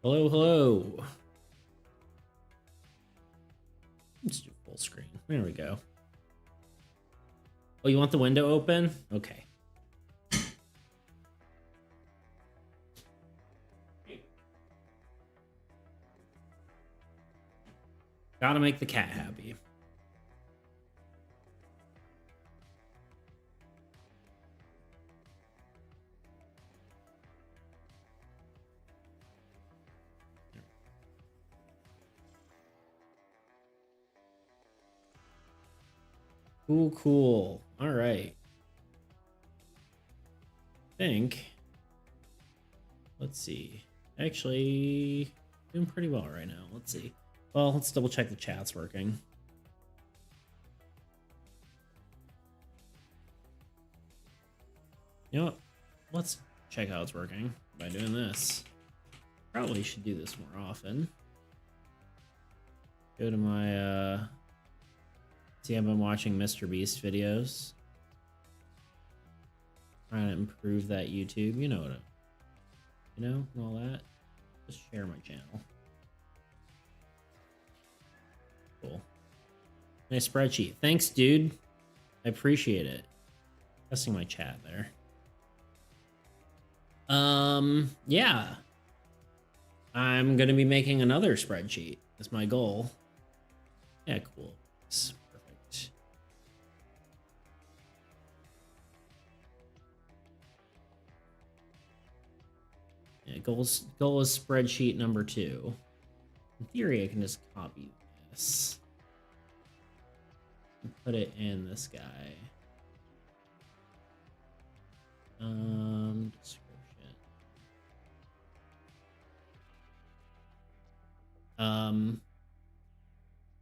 Hello, hello. Let's do full screen. There we go. Oh, you want the window open? Okay. Gotta make the cat happy. Cool, cool. All right. I think. Let's see. Actually, doing pretty well right now. Let's see. Well, let's double check the chat's working. You know what? Let's check how it's working by doing this. Probably should do this more often. Go to my see, I've been watching Mr. Beast videos. Trying to improve that YouTube. You know what and all that. Just share my channel. Cool. Nice spreadsheet. Thanks, dude. I appreciate it. Testing my chat there. Yeah. I'm gonna be making another spreadsheet. That's my goal. Yeah, cool. Perfect. Yeah, goal is spreadsheet number 2. In theory, I can just copy this and put it in this guy. Description.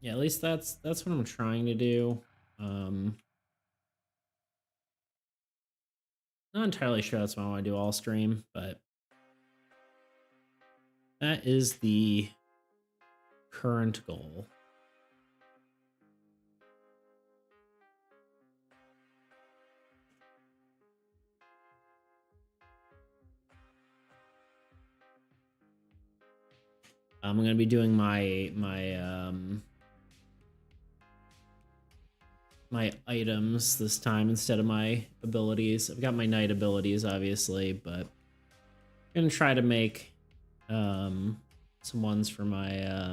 Yeah, at least that's what I'm trying to do. Not entirely sure that's what I want to do all stream, but that is the current goal. I'm going to be doing my items this time instead of my abilities. I've got my knight abilities, obviously, but I'm going to try to make some ones for my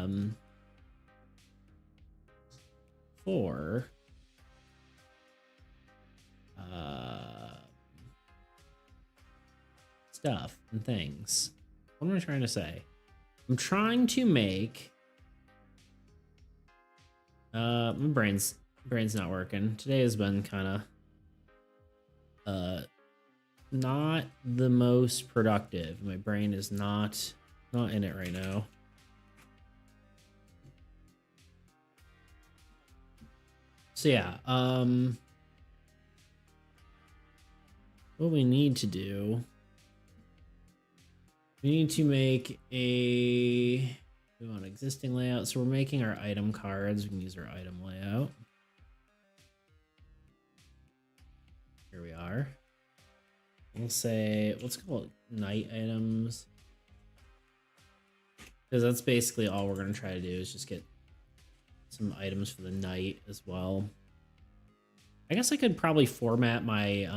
for stuff and things. What am I trying to say? I'm trying to make my brain's not working. Today has been kind of not the most productive. My brain is not in it right now. So yeah, what we need to do, we need to make we want existing layout. So we're making our item cards. We can use our item layout. Here we are. We'll say, let's call it knight items. Because that's basically all we're going to try to do is just get some items for the knight as well. I guess I could probably format my,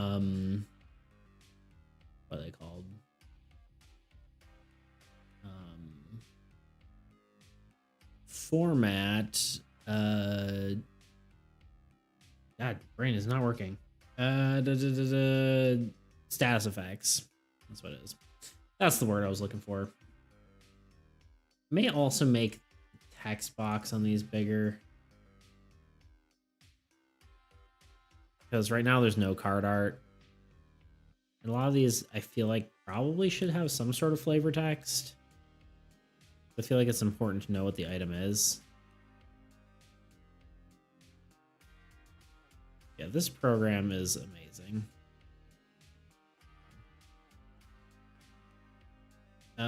what are they called? Format, God, brain is not working. Status effects. That's what it is. That's the word I was looking for. May also make text box on these bigger. Because right now there's no card art. And a lot of these I feel like probably should have some sort of flavor text. I feel like it's important to know what the item is. Yeah, this program is amazing. I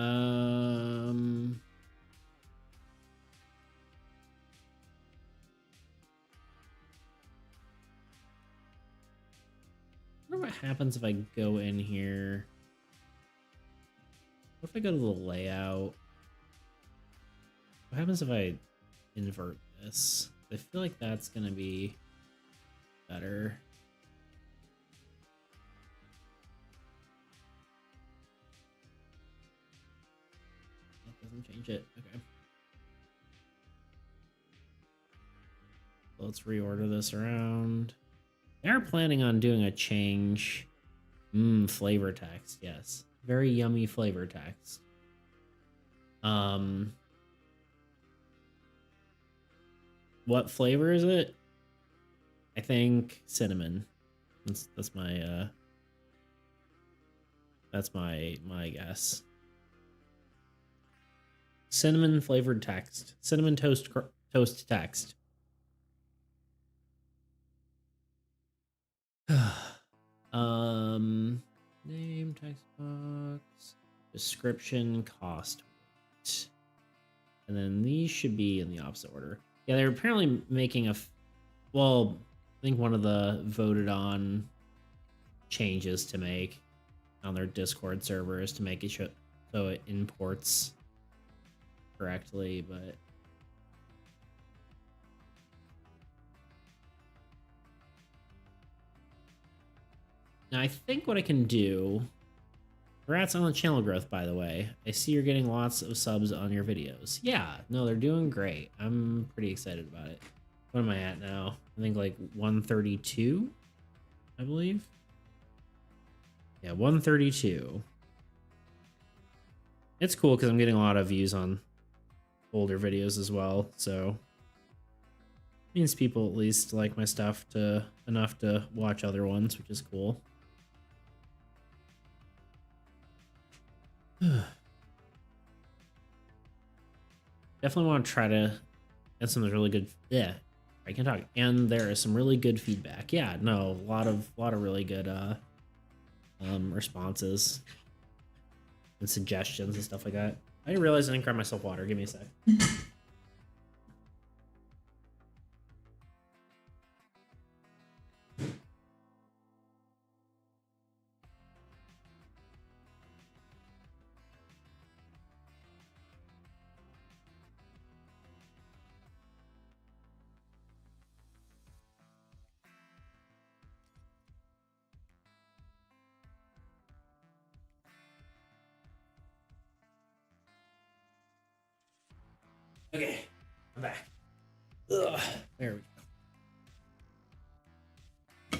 wonder what happens if I go in here. What if I go to the layout? What happens if I invert this? I feel like that's gonna be better. That doesn't change it. Okay. Let's reorder this around. They are planning on doing a change. Flavor text, yes. Very yummy flavor text. What flavor is it? I think cinnamon. That's my guess. Cinnamon flavored text. Cinnamon toast text. Name, text box, description, cost. And then these should be in the opposite order. Yeah, they're apparently making well, I think one of the voted on changes to make on their Discord server is to make it so it imports correctly, but now I think what I can do. Congrats on the channel growth, by the way. I see you're getting lots of subs on your videos. Yeah, no, they're doing great. I'm pretty excited about it. What am I at now? I think like 132, I believe. Yeah, 132. It's cool because I'm getting a lot of views on older videos as well, so means people at least like my stuff enough to watch other ones, which is cool. Definitely want to try to get some really good. Yeah, I can talk. And there is some really good feedback. Yeah, no, a lot of really good responses and suggestions and stuff like that. I didn't realize I didn't grab myself water. Give me a sec. Okay, I'm back. Ugh, there we go.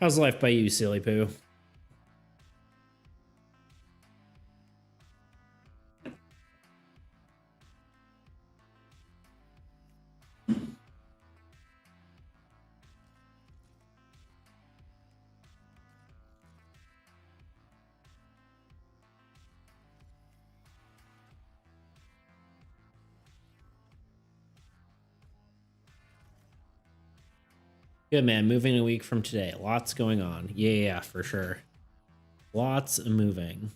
How's life by you, silly poo? Good, man. Moving a week from today. Lots going on. Yeah, for sure. Lots of moving.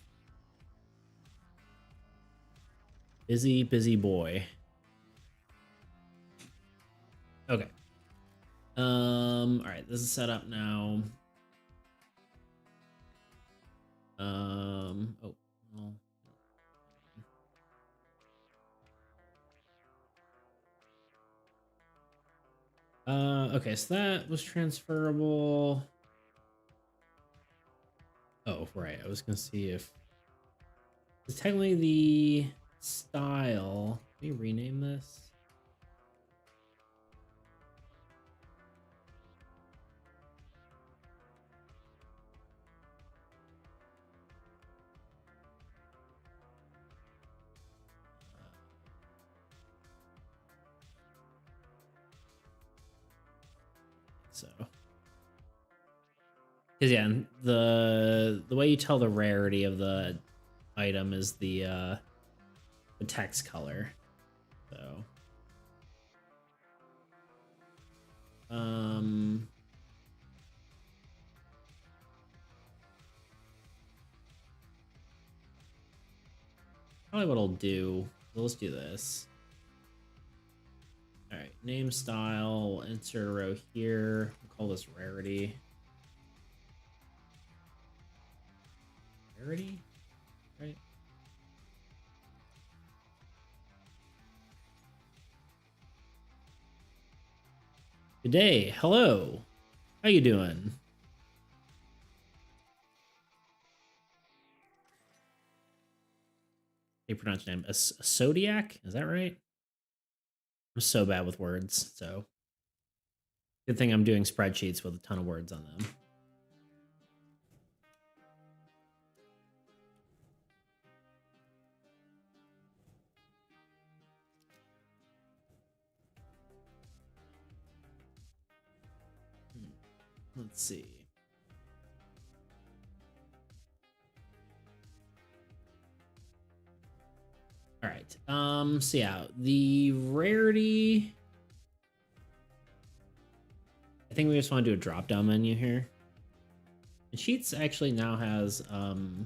Busy, busy boy. Okay. All right, this is set up now. Oh, well. Okay, so that was transferable. Oh, right. I was gonna see if it's technically the style. Let me rename this. So, because yeah, the way you tell the rarity of the item is the text color. So, probably what I'll do. Let's do this. All right, name style. We'll insert a row here. We'll call this rarity. Rarity, right? Good day. Hello. How you doing? How you pronounce your name? A Zodiac? Is that right? I'm so bad with words, so good thing I'm doing spreadsheets with a ton of words on them. Let's see. All right. So yeah, the rarity. I think we just want to do a drop-down menu here. And Sheets actually now has no,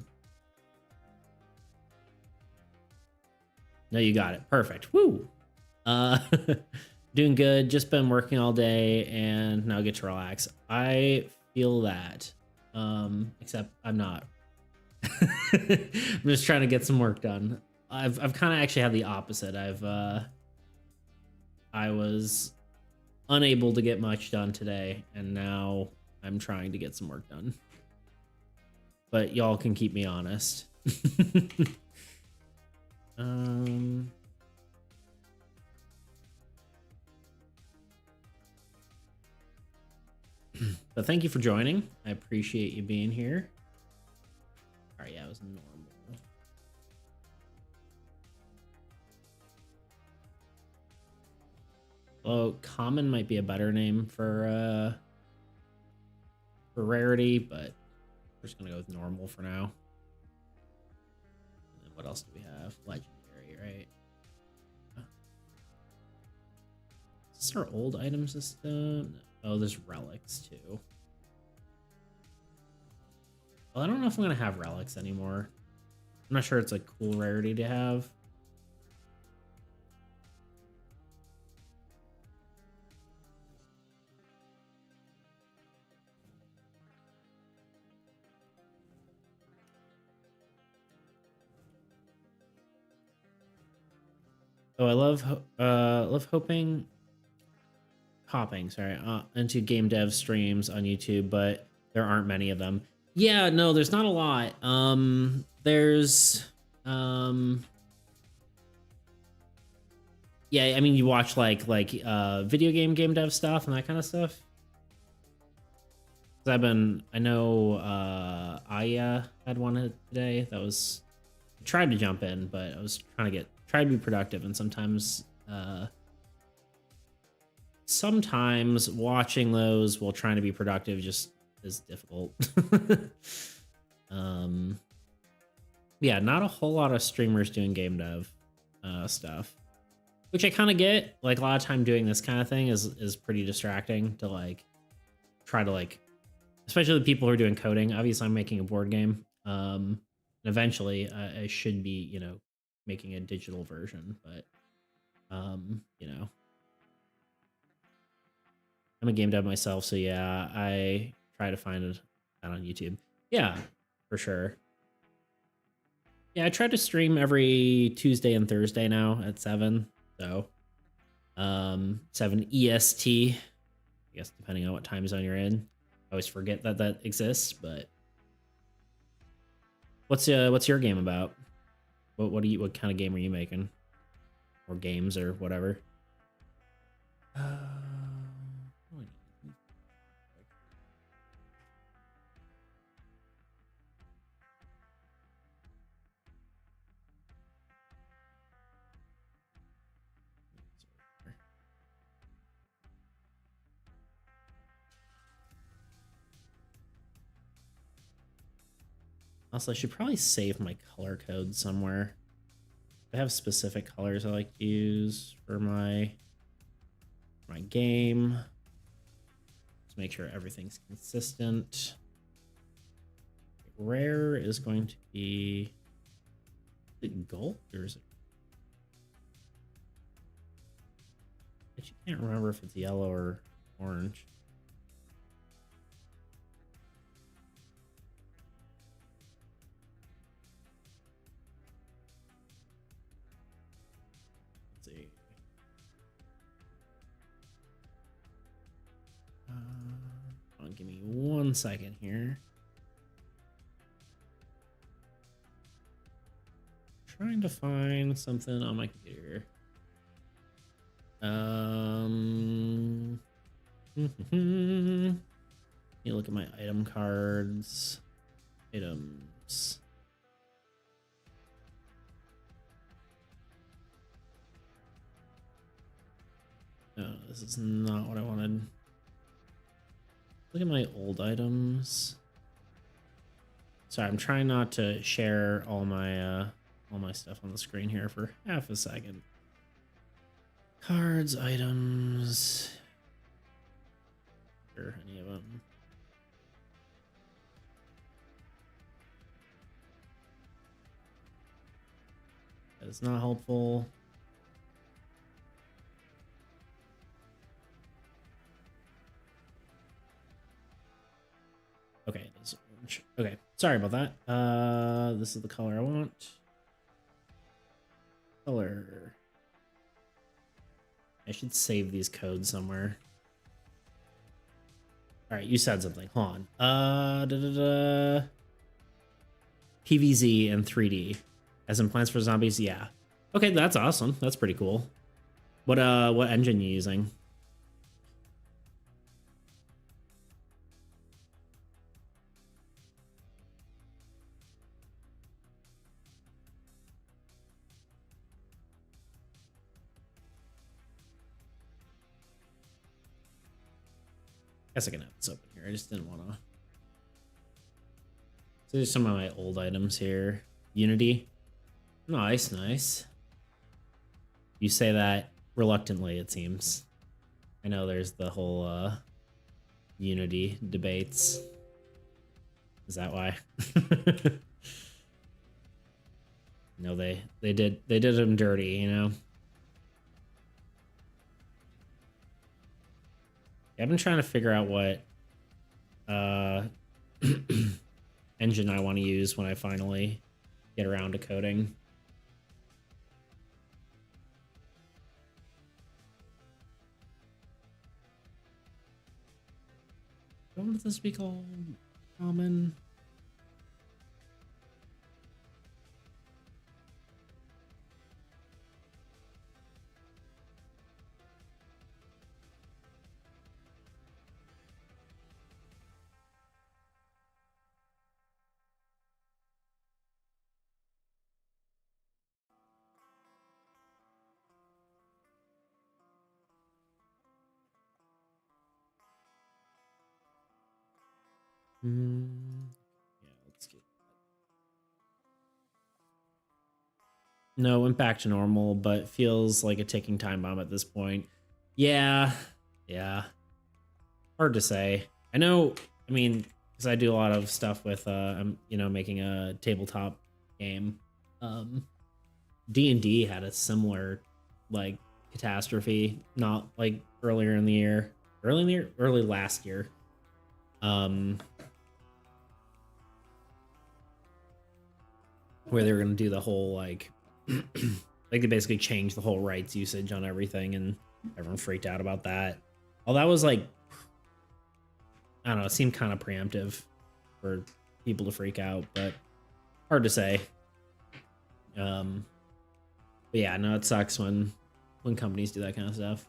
you got it. Perfect. Woo. Uh doing good. Just been working all day and now get to relax. I feel that. Except I'm not. I'm just trying to get some work done. I've kind of actually had the opposite. I was unable to get much done today, and now I'm trying to get some work done. But y'all can keep me honest. But thank you for joining. I appreciate you being here. All right, yeah, it was normal. Oh, common might be a better name for rarity, but we're just gonna go with normal for now. And then what else do we have? Legendary, right? Is this our old item system? Oh, there's relics too. Well, I don't know if I'm gonna have relics anymore. I'm not sure it's a cool rarity to have. Oh, I love hopping, sorry, into game dev streams on YouTube, but there aren't many of them. Yeah, no, there's not a lot. There's yeah, I mean you watch like video game dev stuff and that kind of stuff. I know Aya had one today that was I tried to jump in, but I was trying to be productive, and sometimes watching those while trying to be productive just is difficult. Yeah, not a whole lot of streamers doing game dev stuff, which I kind of get. Like a lot of time doing this kind of thing is pretty distracting to like try to like, especially the people who are doing coding. Obviously, I'm making a board game. And eventually, I should be, making a digital version, but I'm a game dev myself, so yeah, I try to find that on YouTube. Yeah, for sure. Yeah, I try to stream every Tuesday and Thursday now at 7. So 7 EST. I guess depending on what time zone you're in. I always forget that exists, but what's your game about? What kind of game are you making? Or games or whatever? Also, I should probably save my color code somewhere. I have specific colors I like to use for my game. Let's make sure everything's consistent. Rare is going to be, is it gold or is it? I actually can't remember if it's yellow or orange. Let's see. 1 second here. Trying to find something on my computer. You look at my item cards. Items. No, this is not what I wanted. Look at my old items. Sorry, I'm trying not to share all my stuff on the screen here for half a second. Cards, items. Or any of them. That is not helpful. Okay, it is orange. Okay, sorry about that. This is the color I want. Color. I should save these codes somewhere. All right, you said something. Hold on. PVZ and 3D. As in Plants vs Zombies, yeah. Okay, that's awesome. That's pretty cool. What engine you using? Guess I can have this open here. I just didn't want to. So there's some of my old items here. Unity. Nice, nice. You say that reluctantly, it seems. I know there's the whole Unity debates. Is that why? No, they did them dirty, you know. I've been trying to figure out what engine I want to use when I finally get around to coding. What would this be called? Common? Yeah, let's get. No, went back to normal, but feels like a ticking time bomb at this point. Yeah, yeah. Hard to say. I know. I mean, because I do a lot of stuff with, I'm making a tabletop game. D&D had a similar like catastrophe, not like earlier in the year, early last year. Where they were going to do the whole like they basically changed the whole rights usage on everything, and everyone freaked out about that. Well, that was like, I don't know, it seemed kind of preemptive for people to freak out, but hard to say. But yeah, no, it sucks when companies do that kind of stuff.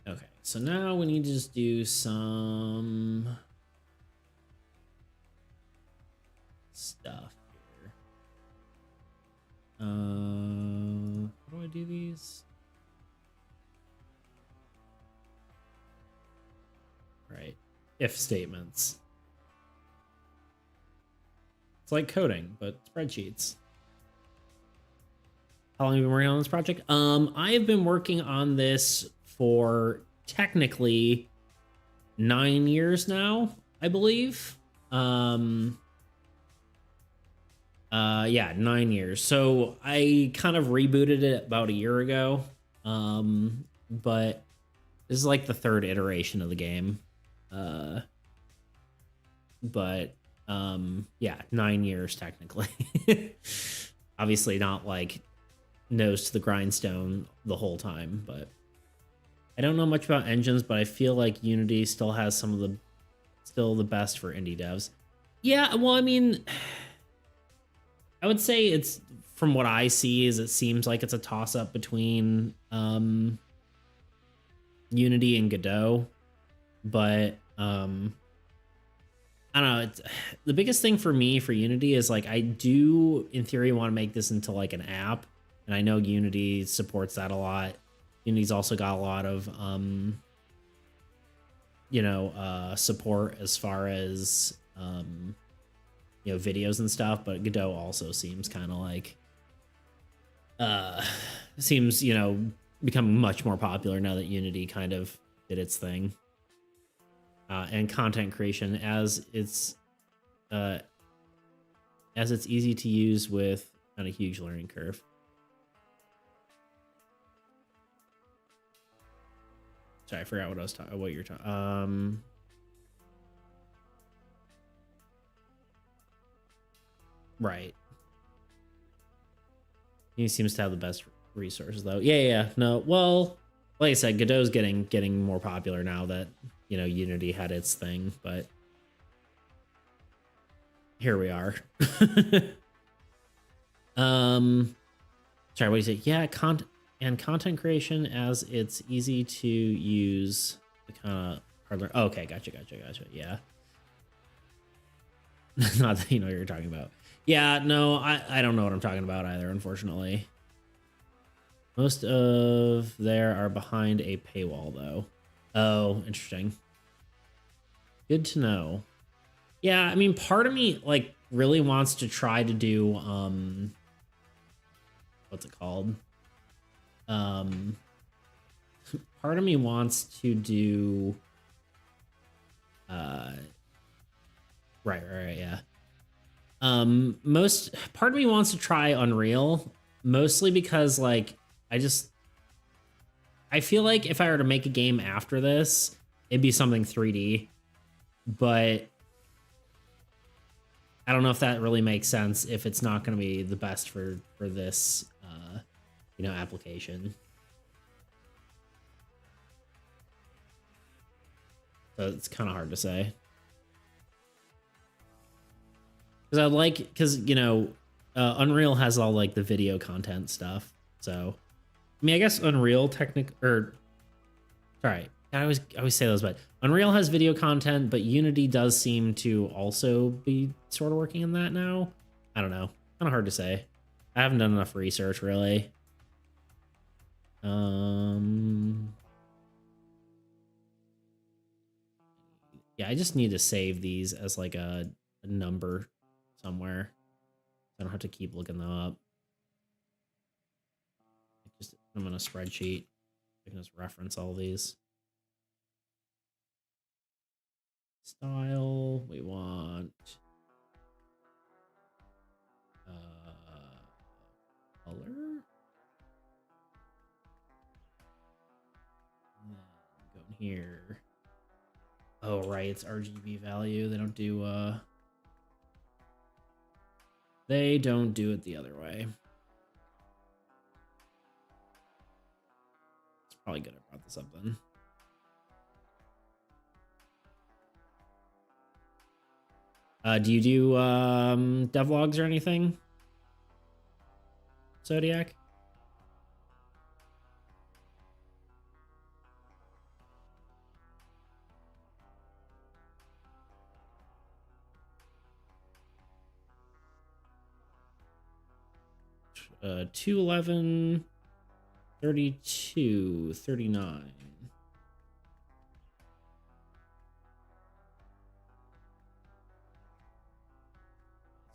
Okay, so now we need to just do some stuff here. How do I do these? Right, if statements. It's like coding, but spreadsheets. How long have you been working on this project? I have been working on this for technically 9 years now, I believe. Yeah, 9 years. So I kind of rebooted it about a year ago. But this is like the third iteration of the game. But yeah, 9 years technically. Obviously not like nose to the grindstone the whole time. But I don't know much about engines, but I feel like Unity still has some of the best for indie devs. Yeah, well, I mean, I would say it's, from what I see, is it seems like it's a toss up between Unity and Godot, but I don't know. It's the biggest thing for me for Unity is like I do in theory want to make this into like an app, and I know Unity supports that a lot. Unity's also got a lot of support as far as videos and stuff, but Godot also seems kind of like seems becoming much more popular now that Unity kind of did its thing. And content creation as it's easy to use with not a huge learning curve. Sorry, I forgot what I was talking. What you're talking. Right. He seems to have the best resources, though. Yeah. No, well, like I said, Godot's getting more popular now that Unity had its thing, but here we are. Sorry, what do you say? Yeah, content creation as it's easy to use the kind of hardware. Oh, okay, gotcha. Yeah. Not that you know what you're talking about. Yeah, no, I don't know what I'm talking about either, unfortunately. Most of there are behind a paywall, though. Oh, interesting. Good to know. Yeah, I mean, part of me like really wants to try to do what's it called? Part of me wants to do right, yeah. Most part of me wants to try Unreal, mostly because like I feel like if I were to make a game after this, it'd be something 3D, but I don't know if that really makes sense if it's not going to be the best for this application. So it's kind of hard to say. Because Unreal has all like the video content stuff. So I mean, I guess Unreal sorry, I always say those, but Unreal has video content, but Unity does seem to also be sort of working in that now. I don't know. Kind of hard to say. I haven't done enough research really. Yeah, I just need to save these as like a number somewhere. I don't have to keep looking them up. Just I'm in a spreadsheet. I can just reference all these. Style, we want color. And then go in here. Oh right, it's RGB value. They don't do it the other way. It's probably good I brought this up then. Do you do devlogs or anything, Zodiac? Uh, 211, 32, 39.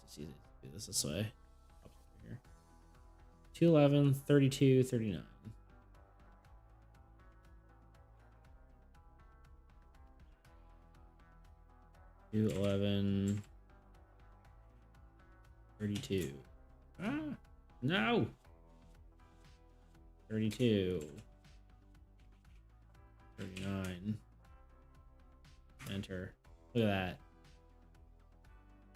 It's easy to do this way. 211, 32, 39. 211, 32. Ah, no. 32. 39. Enter. Look at that.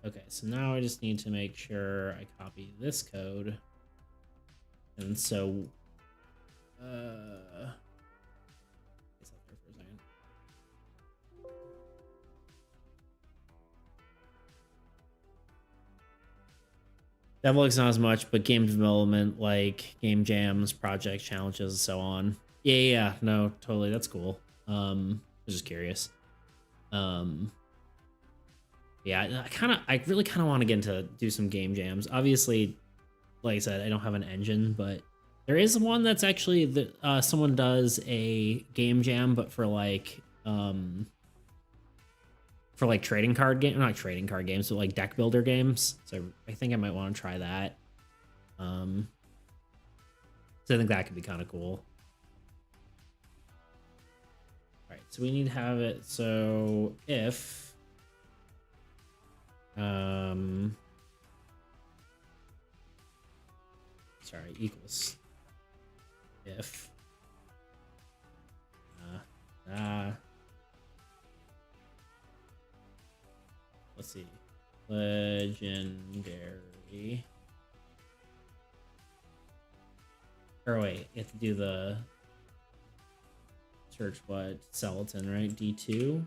Okay, so now I just need to make sure I copy this code And so, it's up there for a second. Develop's not as much, but game development, like game jams, project challenges, and so on. Yeah, no, totally, that's cool. I was just curious. Yeah, I really kind of want to get into do some game jams. Obviously, like I said, I don't have an engine, but there is one that's actually that someone does a game jam, but for like trading card game, not trading card games, but like deck builder games. So I think I might want to try that. So I think that could be kind of cool. All right, so we need to have it. So if sorry, equals if let's see, legendary. Or wait, you have to do the search what skeleton, right? D2.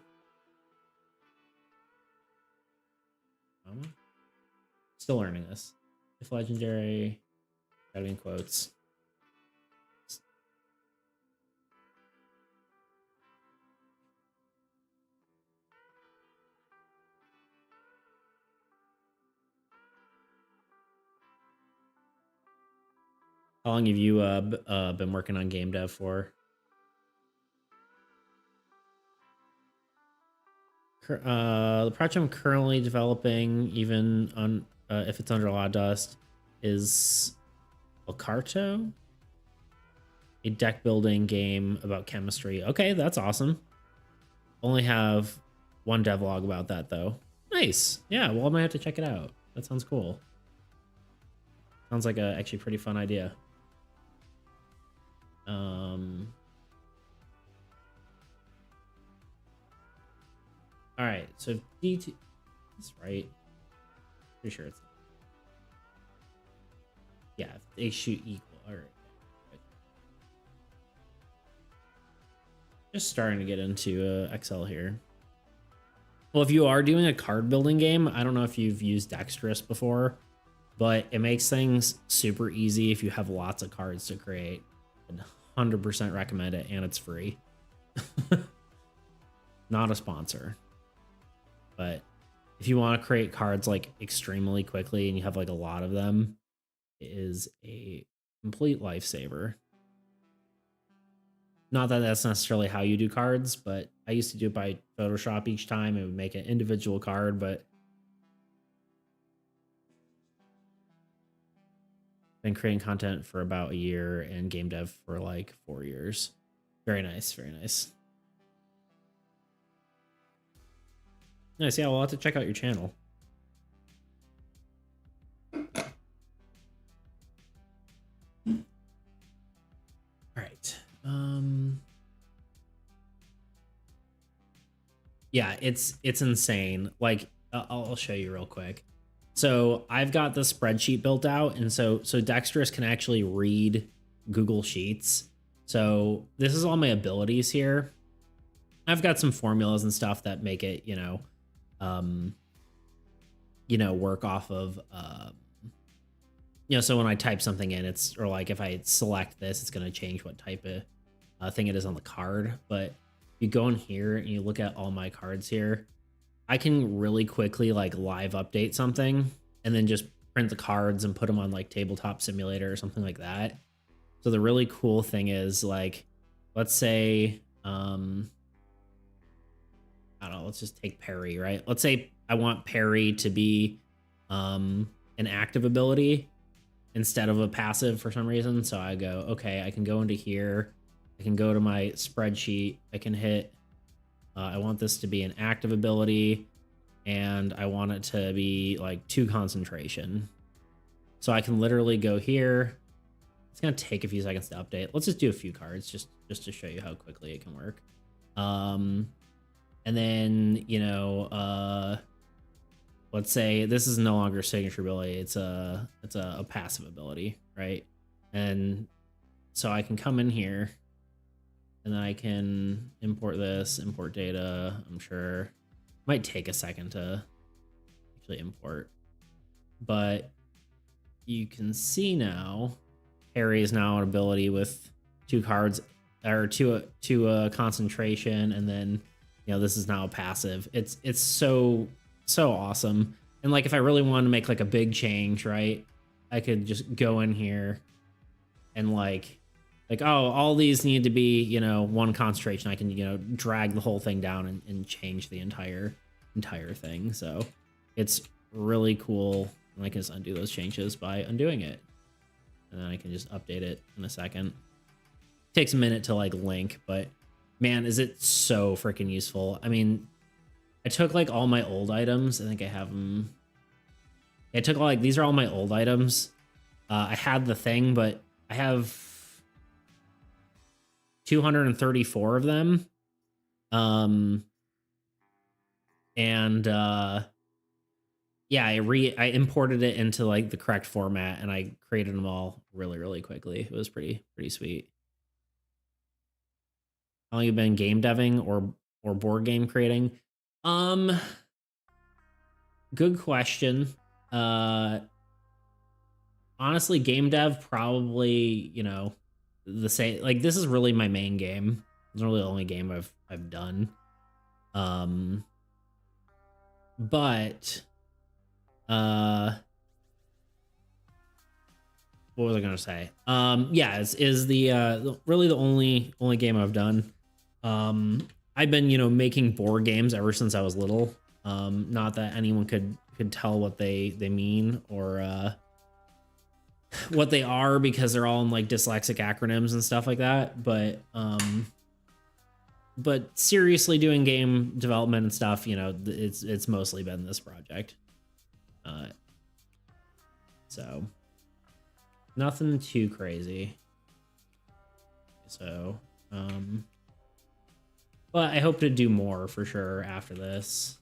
Still learning this. If legendary, gotta be in quotes. How long have you been working on game dev for? The project I'm currently developing, even on if it's under Law Dust, is Ocarto, a deck building game about chemistry. Okay, that's awesome. Only have one devlog about that though. Nice. Yeah, well, I might have to check it out. That sounds cool. Sounds like a actually pretty fun idea. All right, so D2, that's right. Pretty sure it's not. Yeah, they shoot equal. All right. Just starting to get into Excel here. Well, if you are doing a card building game, I don't know if you've used Dexterous before, but it makes things super easy if you have lots of cards to create. I'd 100% recommend it, and it's free. Not a sponsor. But if you want to create cards like extremely quickly and you have like a lot of them, it is a complete lifesaver. Not that that's necessarily how you do cards, but I used to do it by Photoshop each time. It would make an individual card, but been creating content for about a year and game dev for like 4 years. Very nice, very nice. Nice, yeah, we'll have to check out your channel. All right. Yeah, it's insane. Like I'll show you real quick. So I've got the spreadsheet built out, and so Dexterous can actually read Google Sheets. So this is all my abilities here. I've got some formulas and stuff that make it, work off of, so when I type something in, it's, or like if I select this, it's going to change what type of thing it is on the card. But if you go in here and you look at all my cards here, I can really quickly like live update something and then just print the cards and put them on like Tabletop Simulator or something like that. So the really cool thing is, like, let's say, I don't know, let's just take parry, right? Let's say I want parry to be an active ability instead of a passive for some reason. So I go, okay, I can go into here. I can go to my spreadsheet. I can hit, I want this to be an active ability, and I want it to be like 2 concentration. So I can literally go here. It's going to take a few seconds to update. Let's just do a few cards just to show you how quickly it can work. And then, let's say this is no longer a signature ability. It's a passive ability, right? And so I can come in here and then I can import this, import data. I'm sure might take a second to actually import, but you can see now Harry is now an ability with 2 cards or two concentration, and then this is now a passive. It's so awesome. And like if I really want to make like a big change, right, I could just go in here and like oh, all these need to be 1 concentration. I can drag the whole thing down and change the entire thing. So it's really cool. And I can just undo those changes by undoing it, and then I can just update it in a second. Takes a minute to like link, but man, is it so freaking useful. I mean, I took like all my old items. I think I have them. I took like, these are all my old items. I had the thing, but I have 234 of them. Yeah, I imported it into like the correct format, and I created them all really quickly. It was pretty sweet. How long you been game deving or board game creating? Good question. Honestly, game dev probably, the same. Like this is really my main game. It's really the only game I've done. But what was I gonna say? Yeah, is the really the only game I've done. I've been making board games ever since I was little. Not that anyone could tell what they mean or what they are, because they're all in like dyslexic acronyms and stuff like that. But seriously, doing game development and stuff, it's mostly been this project. So nothing too crazy. So, but I hope to do more for sure after this.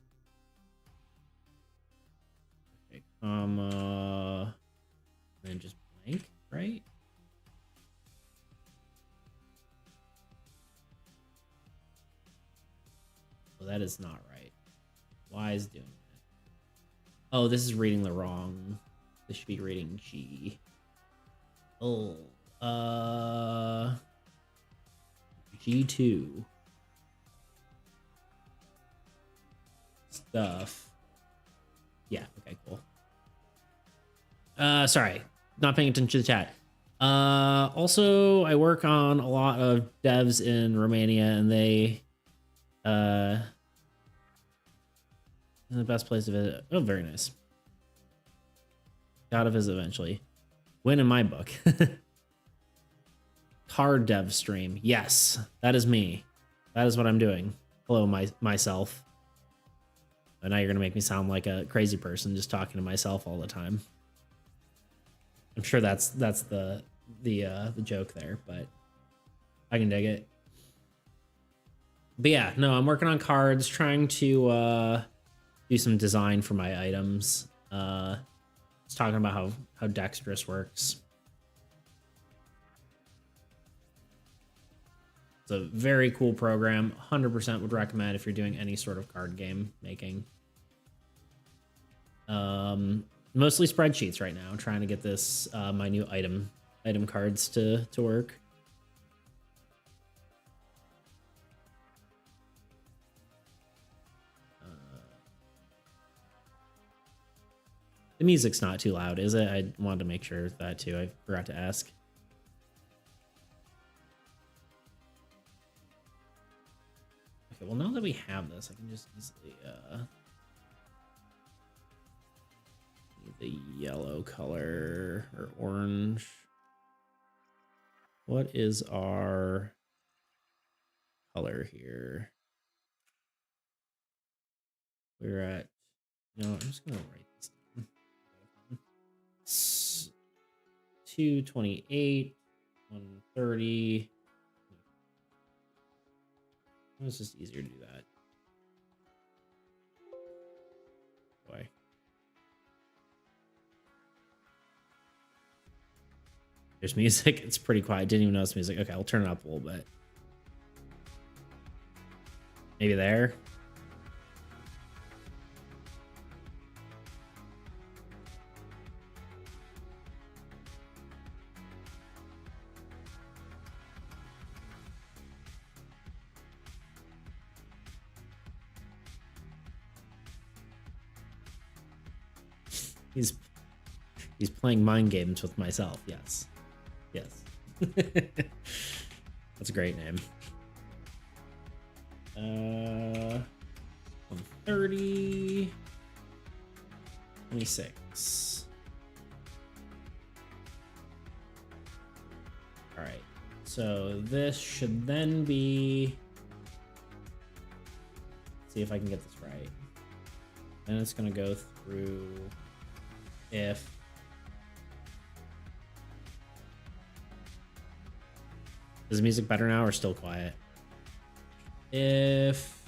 Okay, and then just blank, right? Well, that is not right. Why is doing that? Oh, this is reading the wrong. This should be reading G. Oh, G2 stuff. Yeah, okay, cool. Sorry, not paying attention to the chat. Also, I work on a lot of devs in Romania, and they the best place to visit. Oh, very nice. Gotta visit eventually. Win in my book. Card dev stream. Yes, that is me. That is what I'm doing. Hello, myself. And now you're gonna make me sound like a crazy person just talking to myself all the time. I'm sure that's the joke there, but I can dig it. But yeah, no, I'm working on cards, trying to do some design for my items. It's talking about how Dexterous works. It's a very cool program. 100% would recommend if you're doing any sort of card game making. Mostly spreadsheets right now. I'm trying to get this my new item cards to work. The music's not too loud, is it? I wanted to make sure of that too. I forgot to ask. Okay, well, now that we have this, I can just easily the yellow color or orange. What is our color here? We're at, I'm just gonna write this down. 228, 130. It's just easier to do that. Boy. There's music. It's pretty quiet. Didn't even notice music. Okay, I'll turn it up a little bit. Maybe there. He's playing mind games with myself. Yes. Yes. That's a great name. 130. 26. All right. So this should then be. Let's see if I can get this right. Then it's going to go through if. Is the music better now or still quiet? If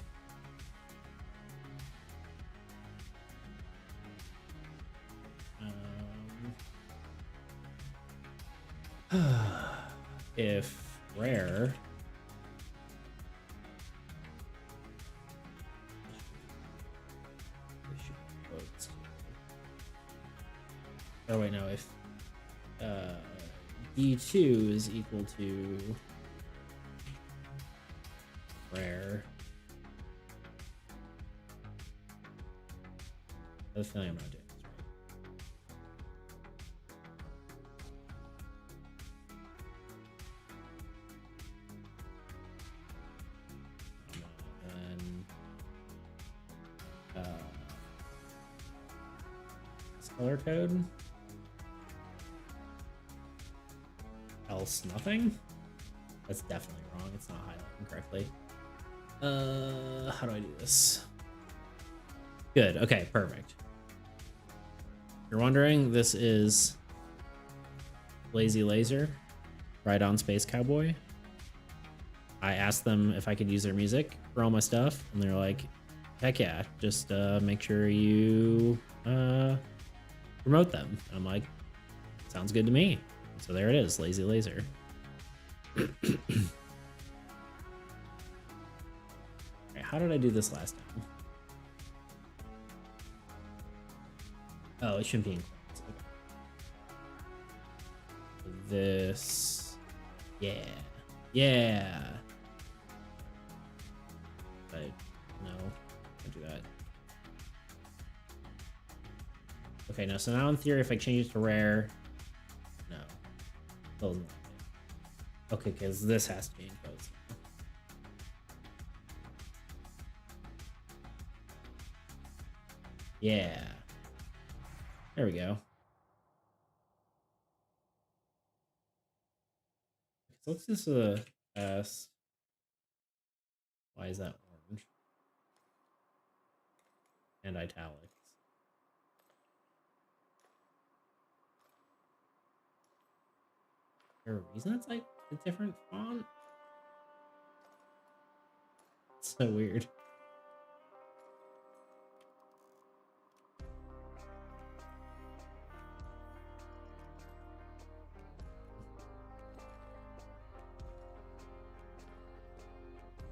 if rare oh wait no if D2 is equal to rare. I have a feeling I'm not doing this right. And color code. Else nothing. That's definitely wrong. It's not highlighting correctly. How do I do this? Good. Okay, perfect. If you're wondering, this is Lazy Laser, Ride On Space Cowboy. I asked them if I could use their music for all my stuff, and they're like, heck yeah, just make sure you promote them. And I'm like, sounds good to me. So there it is, Lazy Laser. How did I do this last time? Oh, it shouldn't be in clones. Okay. This, yeah, but no, don't do that. Okay, no. So now in theory, if I change it to rare, no, still not. Okay, because this has to be enclosed. Yeah. There we go. So let's just ask, why is that orange? And italics. Is there a reason it's like a different font? It's so weird.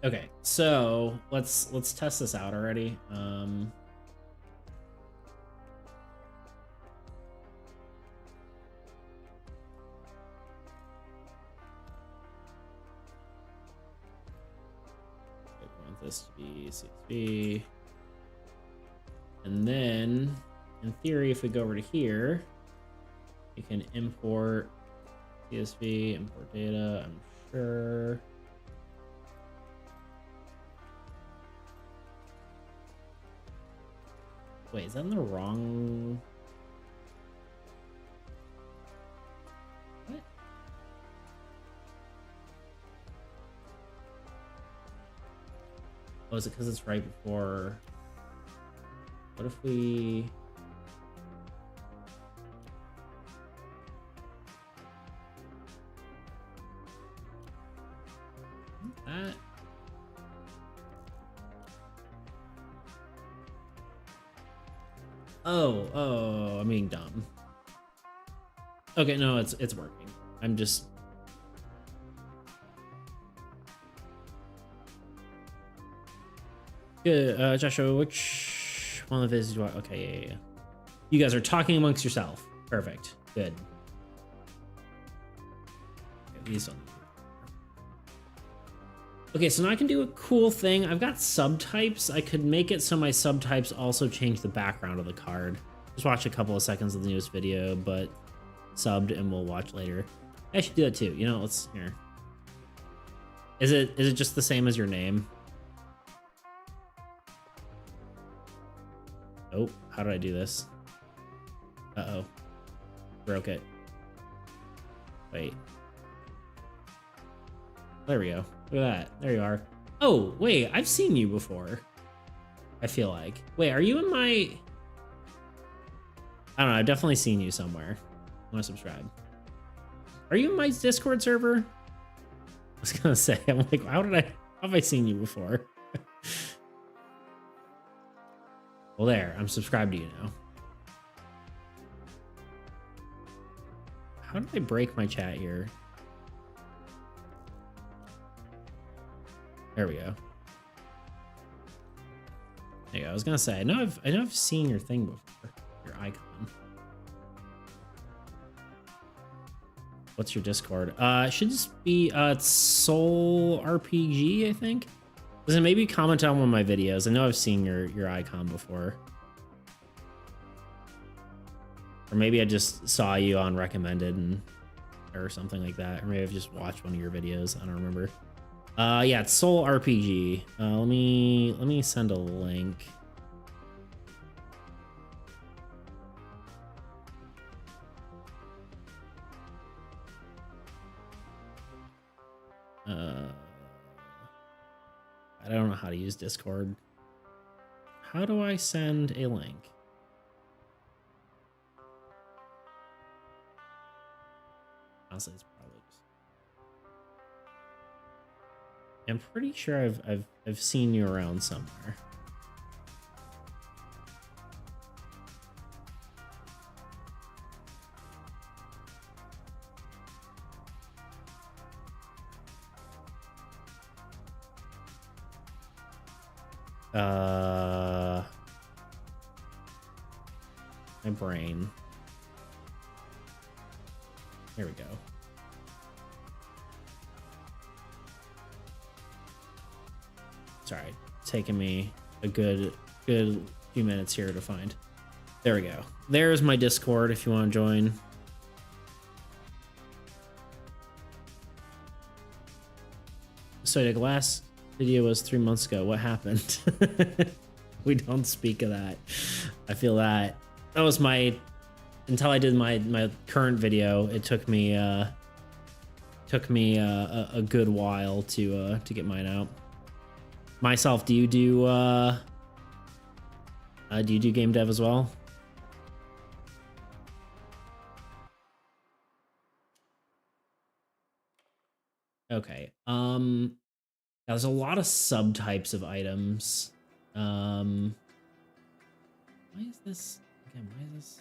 Okay, so let's test this out already. I want this to be CSV. And then, in theory, if we go over to here, we can import CSV, import data, I'm sure. Wait, is that in the wrong? What? Oh, is it because it's right before? What if we? That. Oh, I'm being dumb. Okay, no, it's working. I'm just... Good, Joshua, which one of the videos do I... Okay, yeah. You guys are talking amongst yourself. Perfect. Good. Okay, these ones. Okay, so now I can do a cool thing. I've got subtypes. I could make it so my subtypes also change the background of the card. Just watch a couple of seconds of the newest video, but subbed and we'll watch later. I should do that too. You know, let's here. Is it just the same as your name? Oh, how did I do this? Uh-oh. Broke it. Wait. There we go. Look at that. There you are. Oh, wait, I've seen you before. I feel like. Wait, are you in my... I don't know, I've definitely seen you somewhere. I want to subscribe. Are you in my Discord server? I was gonna say, I'm like, how have I seen you before? Well, there, I'm subscribed to you now. How did I break my chat here? There we go. There you go. I was gonna say, I know I've seen your thing before. Your icon. What's your Discord? It should just be Soul RPG, I think. Listen, maybe comment on one of my videos. I know I've seen your icon before. Or maybe I just saw you on recommended or something like that. Or maybe I've just watched one of your videos. I don't remember. Yeah, it's Soul RPG. Let me send a link. I don't know how to use Discord. How do I send a link? Honestly, it's probably just... I'm pretty sure I've seen you around somewhere. My brain. Here we go. Sorry, it's taking me a good few minutes here to find. There we go. There's my Discord if you want to join. So the last video was 3 months ago. What happened? We don't speak of that. I feel that was my... Until I did my current video, it took me a good while to get mine out. Myself, do you do game dev as well? Okay. There's a lot of subtypes of items. Why is this again? Why is this?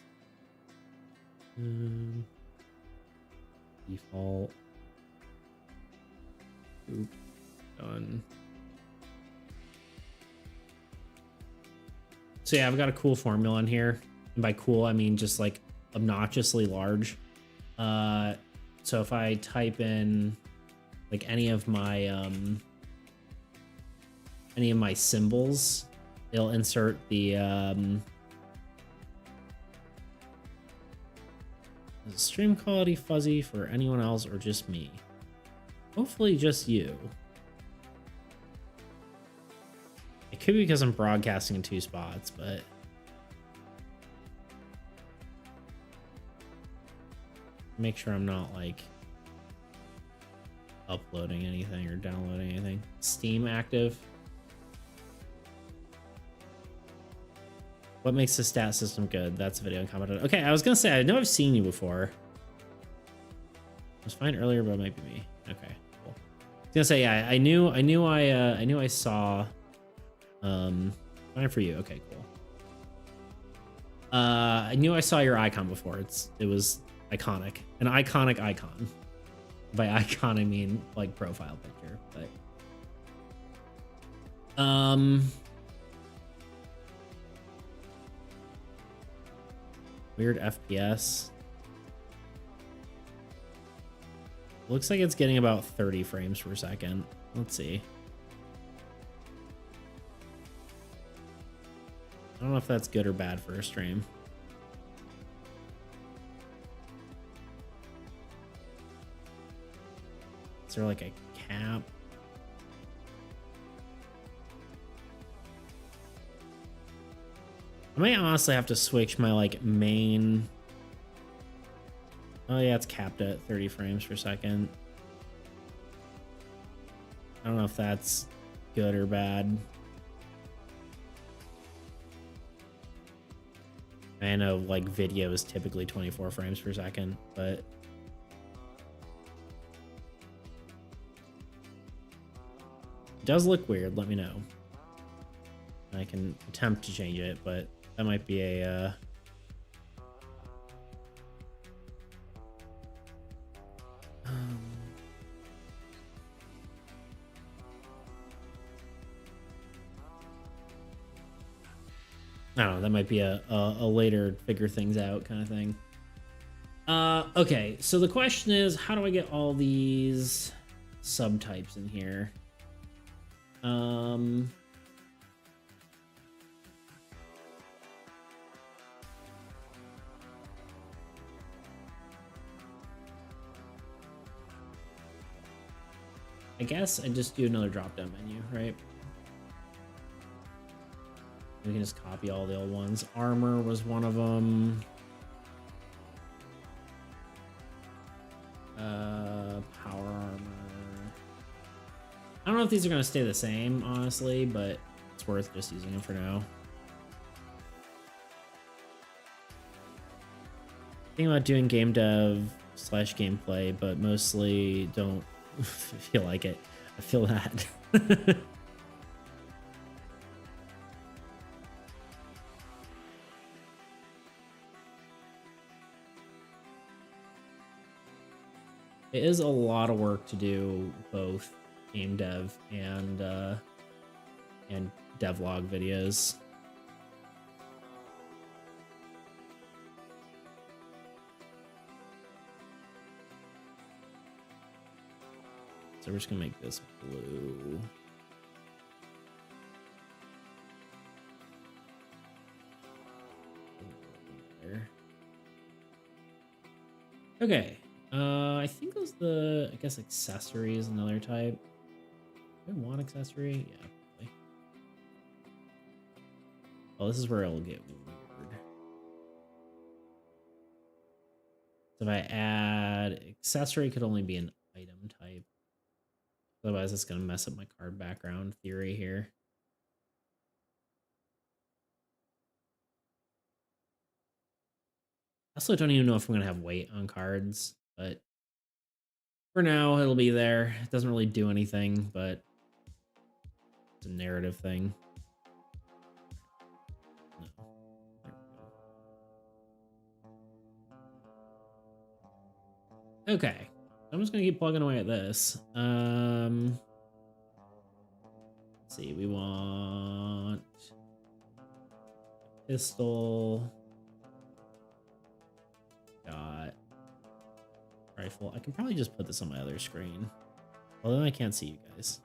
Default. Oop. Done. So yeah, I've got a cool formula in here. And by cool, I mean just like obnoxiously large. So if I type in like any of my symbols, it'll insert the is stream quality fuzzy for anyone else or just me? Hopefully just you. It could be because I'm broadcasting in 2 spots, but make sure I'm not like uploading anything or downloading anything. Steam active. What makes the stat system good? That's a video and commented. Okay, I was gonna say, I know I've seen you before. I was fine earlier, but it might be me. Okay, cool. I was gonna say, yeah, I knew I saw. Fine for you. Okay, cool. I knew I saw your icon before. It was iconic, an iconic icon. By icon, I mean like profile picture, but weird FPS. Looks like it's getting about 30 frames per second. Let's see. I don't know if that's good or bad for a stream. Is there like a cap? I might honestly have to switch my like main. Oh yeah, it's capped at 30 frames per second. I don't know if that's good or bad. I know like video is typically 24 frames per second, but it does look weird. Let me know. I can attempt to change it, but that might be a I don't know, that might be a later figure things out kind of thing. Okay, so the question is, how do I get all these subtypes in here? I guess I just do another drop-down menu, right? We can just copy all the old ones. Armor was one of them. Power armor. I don't know if these are going to stay the same, honestly, but it's worth just using them for now. Think about doing game dev / gameplay, but mostly don't feel like it. I feel that. It is a lot of work to do both game dev and devlog videos. So we're just gonna make this blue. Okay. I think those the, I guess accessory is another type. Do I want accessory? Yeah, probably. Oh, this is where it'll get weird. So if I add accessory, could only be an item type. Otherwise, it's gonna mess up my card background theory here. I also don't even know if I'm gonna have weight on cards, but for now, it'll be there. It doesn't really do anything, but it's a narrative thing. No. Okay. I'm just gonna keep plugging away at this. Let's see, we want pistol. Got rifle. I can probably just put this on my other screen. Well, then I can't see you guys.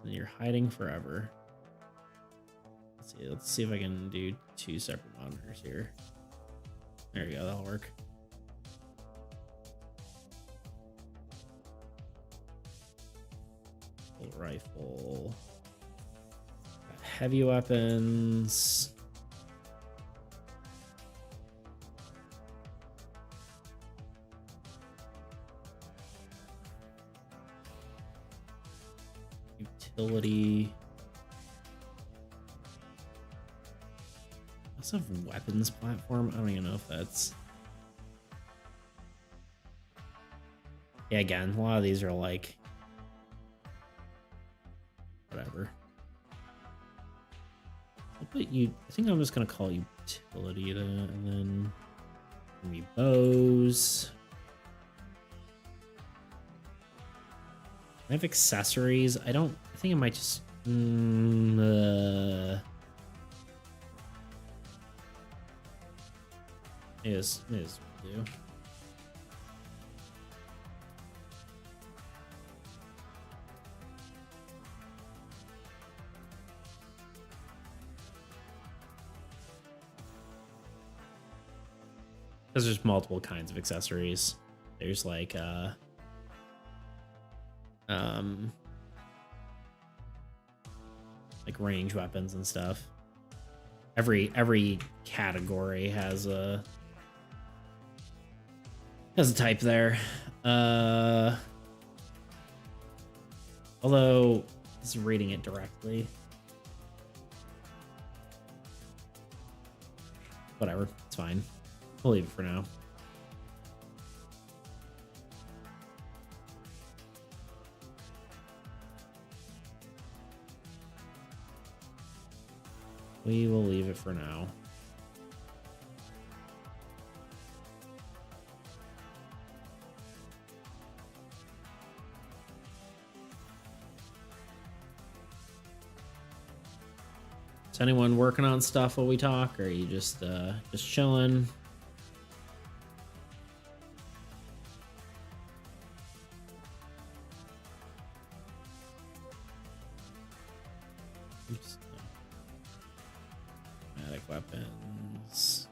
And you're hiding forever. Let's see if I can do 2 separate monitors here. There we go, that'll work. Full rifle. Got heavy weapons. Utility. I also have weapons platform. I don't even know if that's. Yeah, again, a lot of these are like whatever. I'll put you. I think I'm just gonna call utility to, and then maybe bows. I have accessories. I think I might just... it is do. Because there's multiple kinds of accessories. There's like like range weapons and stuff. Every category has a type there. Although just reading it directly. Whatever, it's fine. We'll leave it for now. We will leave it for now. Is anyone working on stuff while we talk, or are you just chilling? Oops. Automatic weapons.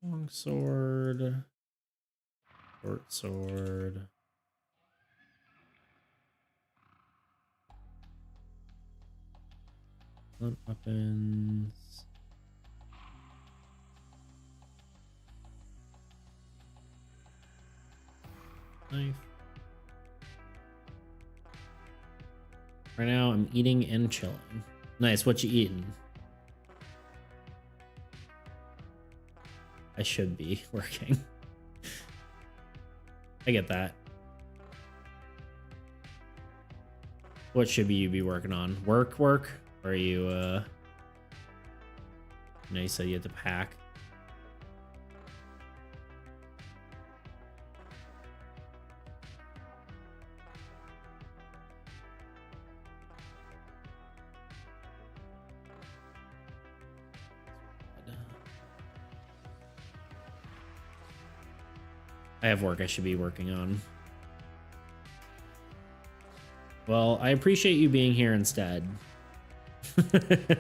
Long sword. Short sword. Blunt weapons. Knife. Right now, I'm eating and chilling. Nice. What you eating? I should be working. I get that. What should you be working on? Work? Or are you, I know you said you had to pack. I have work I should be working on. Well, I appreciate you being here instead. I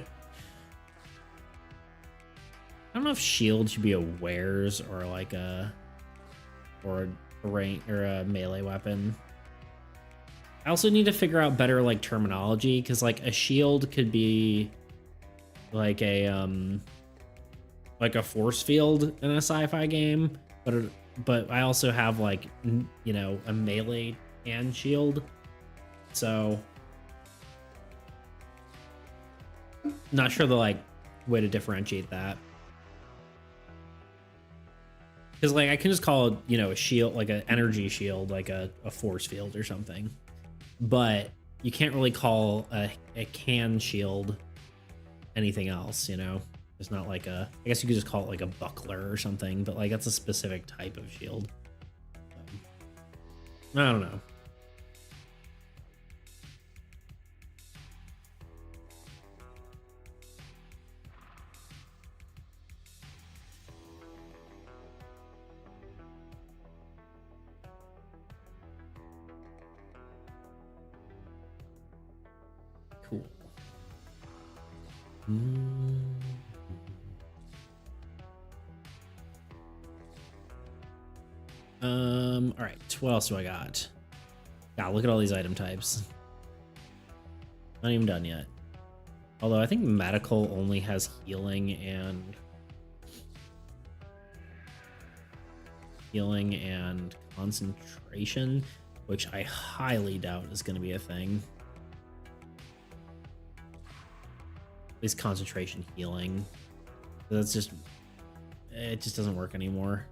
don't know if shield should be a wares or like a rank or a melee weapon. I also need to figure out better like terminology, because like a shield could be like a force field in a sci-fi game, but I also have like, you know, a melee and shield. So not sure the like way to differentiate that. Because like I can just call it, you know, a shield, like an energy shield, like a force field or something. But you can't really call a can shield anything else, you know? It's not like I guess you could just call it like a buckler or something, but like that's a specific type of shield. I don't know. Cool. All right. What else do I got? God, look at all these item types. Not even done yet. Although I think medical only has healing and concentration, which I highly doubt is going to be a thing. At least concentration healing. That's just, it just doesn't work anymore.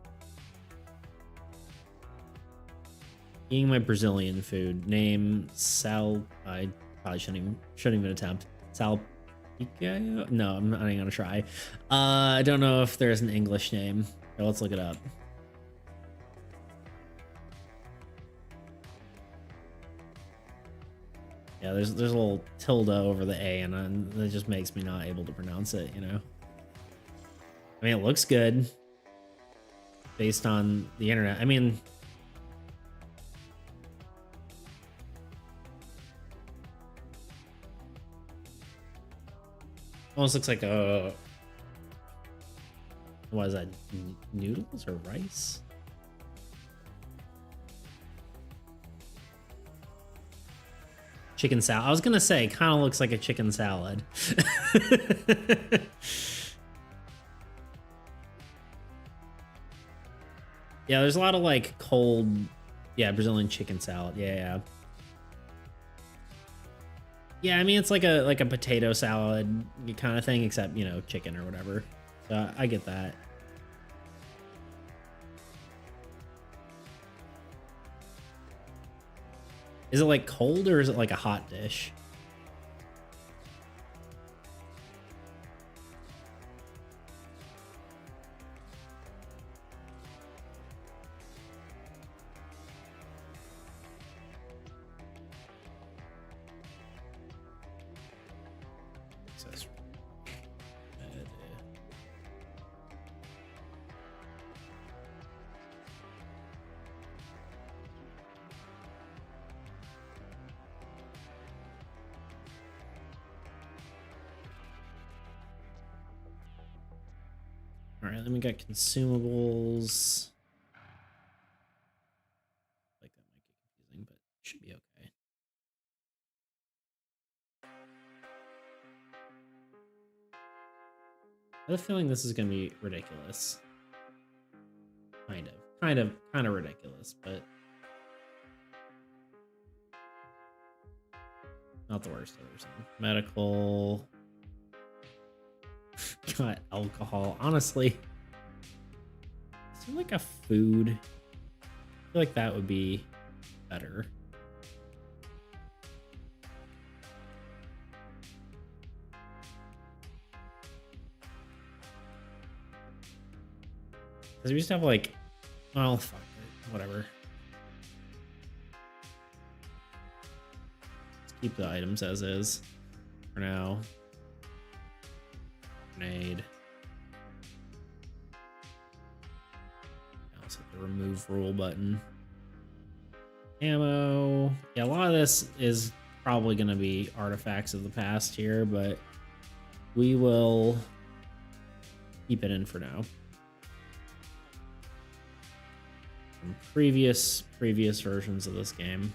Eating my Brazilian food. Name Sal. I probably shouldn't even attempt. Sal. No, I'm not even gonna try. I don't know if there's an English name. Let's look it up. Yeah, there's a little tilde over the A, and it just makes me not able to pronounce it, you know? I mean, it looks good based on the internet. I mean, almost looks like a, what is that, noodles or rice? Chicken salad. I was gonna say, kind of looks like a chicken salad. Yeah, there's a lot of like cold, yeah, Brazilian chicken salad. Yeah. Yeah, I mean it's like a potato salad kind of thing, except, you know, chicken or whatever. So I get that. Is it like cold or is it like a hot dish? All right, then we got consumables. Like that might get confusing, but should be okay. I have a feeling this is gonna be ridiculous. Kind of ridiculous, but not the worst I've ever seen. Medical. Got alcohol. Honestly, is there like a food? I feel like that would be better. Because we used to have like, well, fuck it, whatever. Let's keep the items as is for now. Grenade. Also hit the remove rule button. Ammo. Yeah, a lot of this is probably going to be artifacts of the past here, but we will keep it in for now. From previous versions of this game.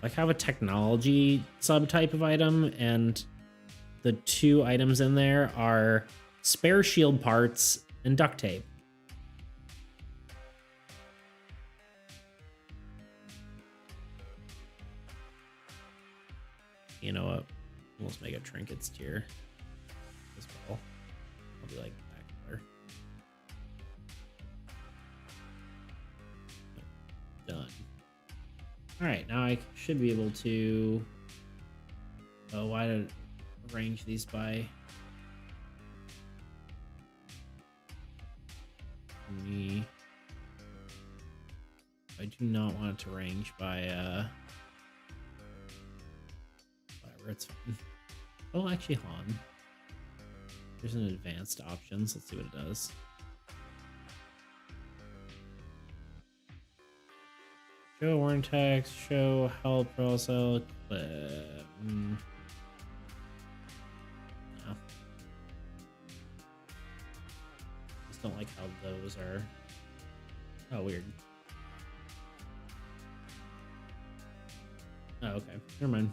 Like have a technology subtype of item, and the two items in there are spare shield parts and duct tape. You know what? Let's make a trinkets tier as well. I'll be like back there. Done. All right, now I should be able to. Oh, why did I arrange these by me? I do not want it to range by whatever, it's fine. Oh, actually, hold on. There's an advanced options. Let's see what it does. Show warning text, show help, also clip. No. Just don't like how those are. Oh, weird. Oh, okay. Never mind.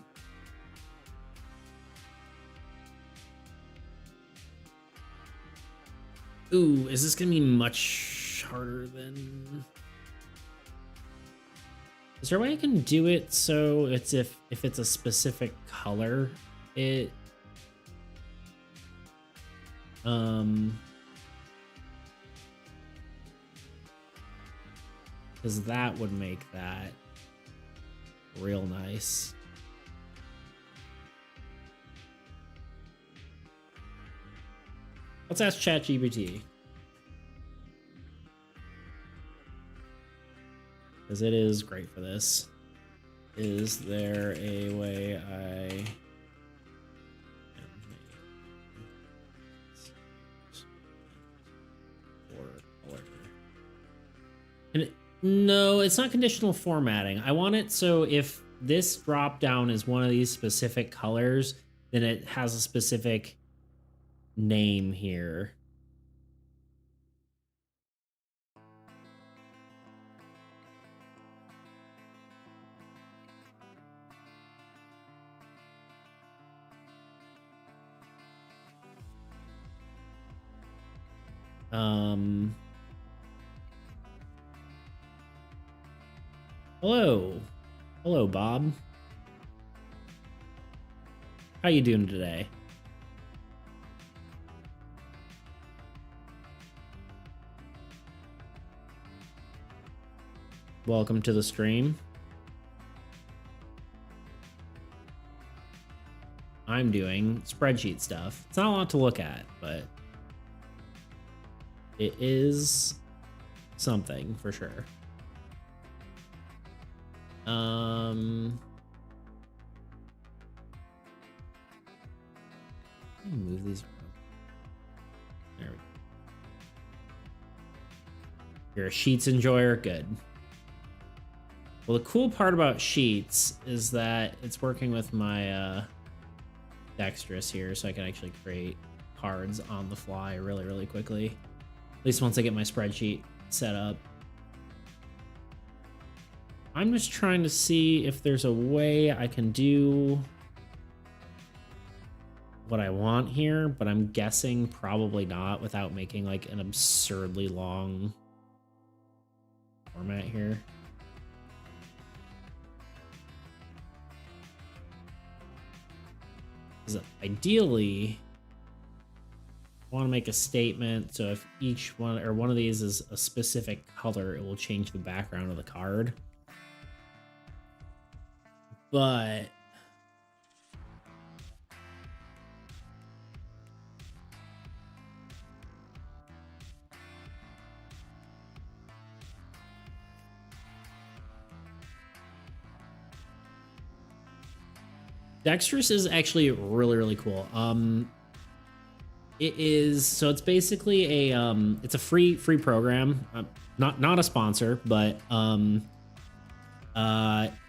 Ooh, is this gonna be much harder than? Is there a way I can do it so it's if it's a specific color, it because that would make that real nice. Let's ask ChatGPT. because it is great for this. Is there a way I no, it's not conditional formatting. I want it so if this drop down is one of these specific colors, then it has a specific name here. Hello. Hello, Bob. How you doing today? Welcome to the stream. I'm doing spreadsheet stuff. It's not a lot to look at, but it is something for sure. Move these around. There we go. You're a Sheets enjoyer? Good. Well, the cool part about Sheets is that it's working with my Dexterous here, so I can actually create cards on the fly really, really quickly. At least once I get my spreadsheet set up. I'm just trying to see if there's a way I can do what I want here, but I'm guessing probably not without making like an absurdly long format here. Because ideally, I want to make a statement, so if each one or one of these is a specific color, it will change the background of the card. But Dexterous is actually really, really cool. It is, so it's basically a it's a free program. Not a sponsor, but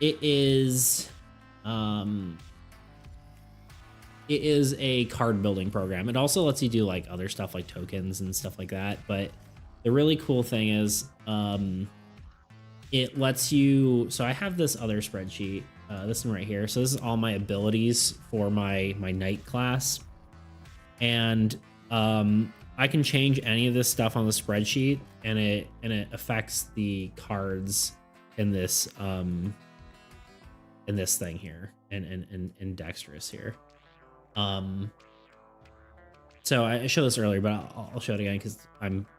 it is a card building program. It also lets you do like other stuff like tokens and stuff like that, but the really cool thing is it lets you, so I have this other spreadsheet, this one right here. So this is all my abilities for my knight class. And I can change any of this stuff on the spreadsheet, and it affects the cards in this thing here, and Dexterous here. So I showed this earlier, but I'll show it again because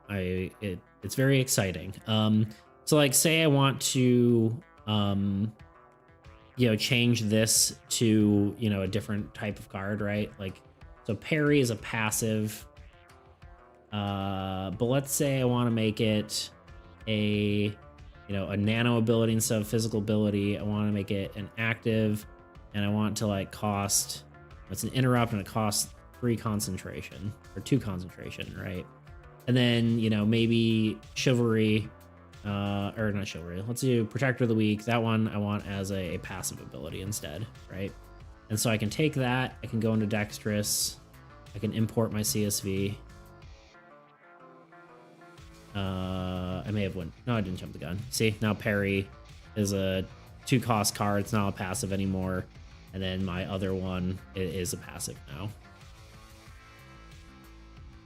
it's very exciting. So like, say I want to change this to a different type of card, right? Like, so parry is a passive, but let's say I want to make it a nano ability instead of physical ability. I want to make it an active, and I want to like cost, it's an interrupt, and it costs 3 concentration or 2 concentration, right? And then maybe chivalry, or not chivalry. Let's do Protector of the Weak. That one I want as a passive ability instead, right? And so I can take that, I can go into Dexterous, I can import my CSV. I may have won. No, I didn't jump the gun. See, now parry is a 2-cost card. It's not a passive anymore. And then my other one is a passive now.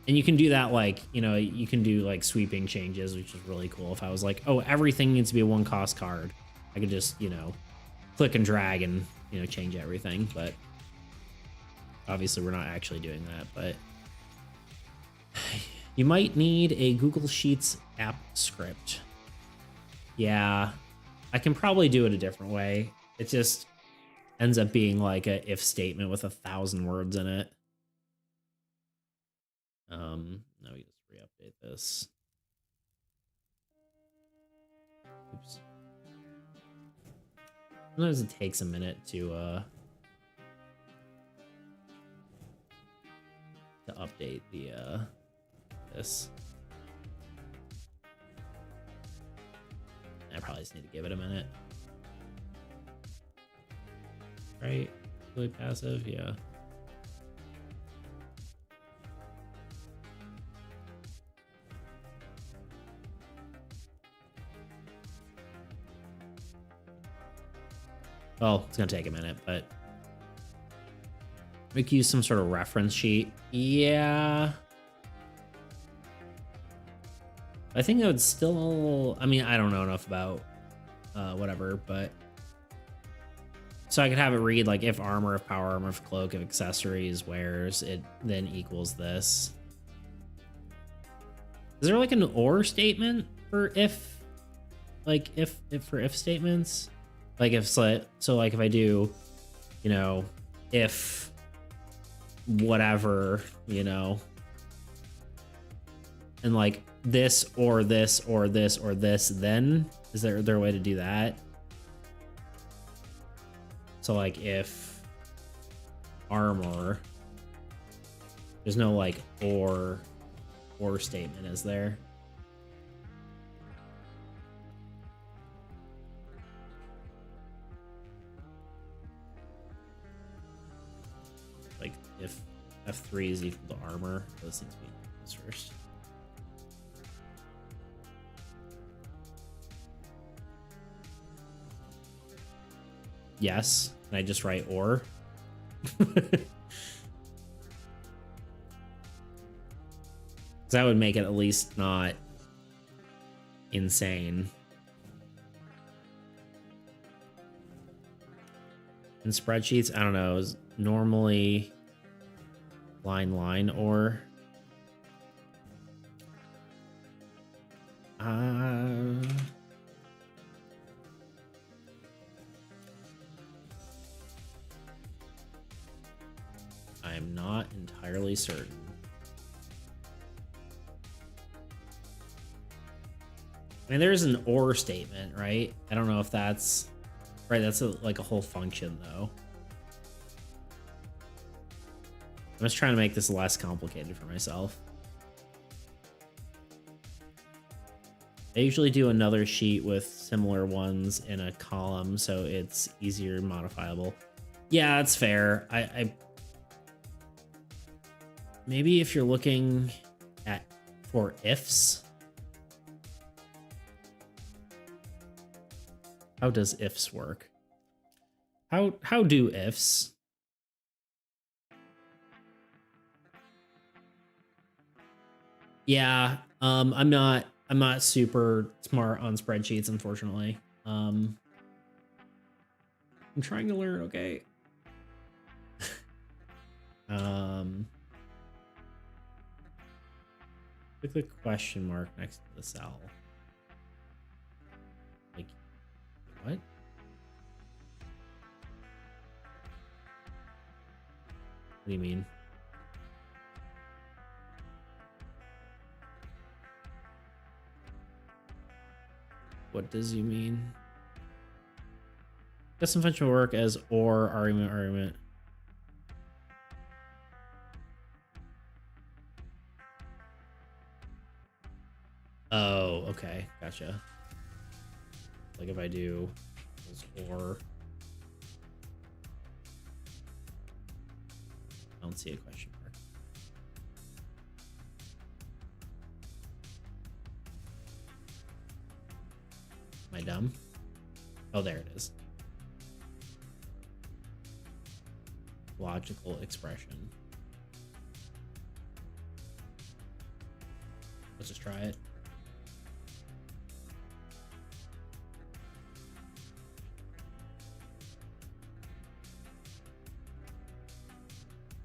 And you can do that, like, you can do like sweeping changes, which is really cool. If I was like, oh, everything needs to be a 1-cost card, I could just, click and drag and, change everything. But obviously we're not actually doing that, but you might need a Google Sheets app script. Yeah, I can probably do it a different way. It just ends up being like a if statement with 1,000 words in it. Now we just re-update this. Oops. Sometimes it takes a minute to update the this. I probably just need to give it a minute. Right? Really passive, yeah. Well, it's gonna take a minute, but we could use some sort of reference sheet. Yeah. I think it would still, I mean, I don't know enough about whatever, but so I could have it read like if armor, if power armor, if cloak, if accessories, wares, it then equals this. Is there like an or statement for if, like if for if statements? Like if so like if I do, you know, if whatever, you know, and like this or this or this or this, then is there a way to do that? So like if armor, there's no like or statement, is there? Like if F3 is equal to armor, those things be equals first. Yes. Can I just write or? That would make it at least not insane. In spreadsheets, I don't know, is normally line or I'm not entirely certain. I mean, there's an or statement, right? I don't know if that's right. That's like a whole function, though. I'm just trying to make this less complicated for myself. I usually do another sheet with similar ones in a column, so it's easier modifiable. Yeah, that's fair. I maybe if you're looking at for ifs. How does ifs work? How do ifs? Yeah, I'm not super smart on spreadsheets, unfortunately. I'm trying to learn, okay. Click the question mark next to the cell. Like, what? What do you mean? What does you mean? Custom function will work as or argument. Oh, okay, gotcha. Like if I do or, I don't see a question mark. Am I dumb? Oh, there it is. Logical expression. Let's just try it.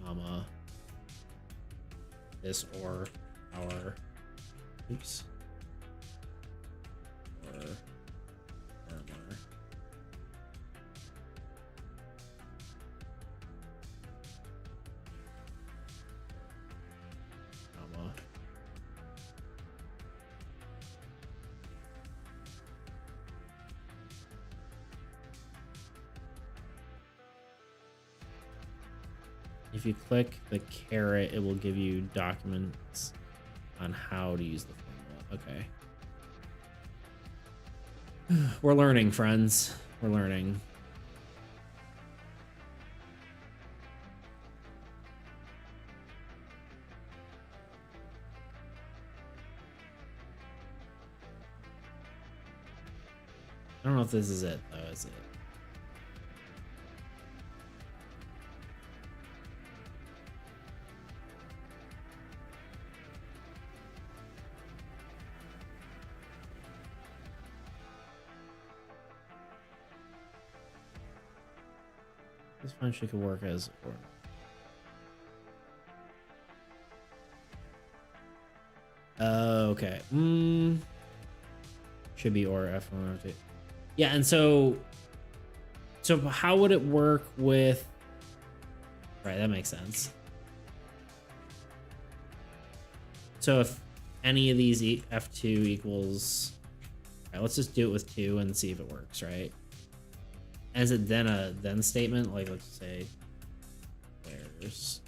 Comma. This or our. Oops. Or armor. Comma. If you click the caret, it will give you documents on how to use the formula. Okay. We're learning, friends. We're learning. I don't know if this is it, though, is it? This function could work as or. Okay. Should be or F1. Yeah, and so how would it work with? Right, that makes sense. So if any of these F2 equals, right, let's just do it with 2 and see if it works, right? And is it then a then statement? Like, let's say, there's.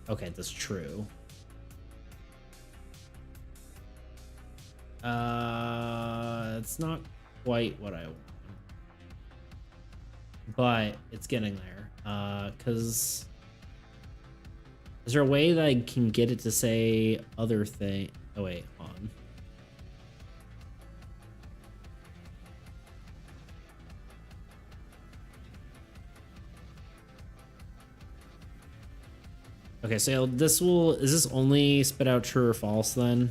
Okay, that's true. It's not quite what I want, but it's getting there. Because is there a way that I can get it to say other thing? Oh wait, hold on. Okay, so is this only spit out true or false then?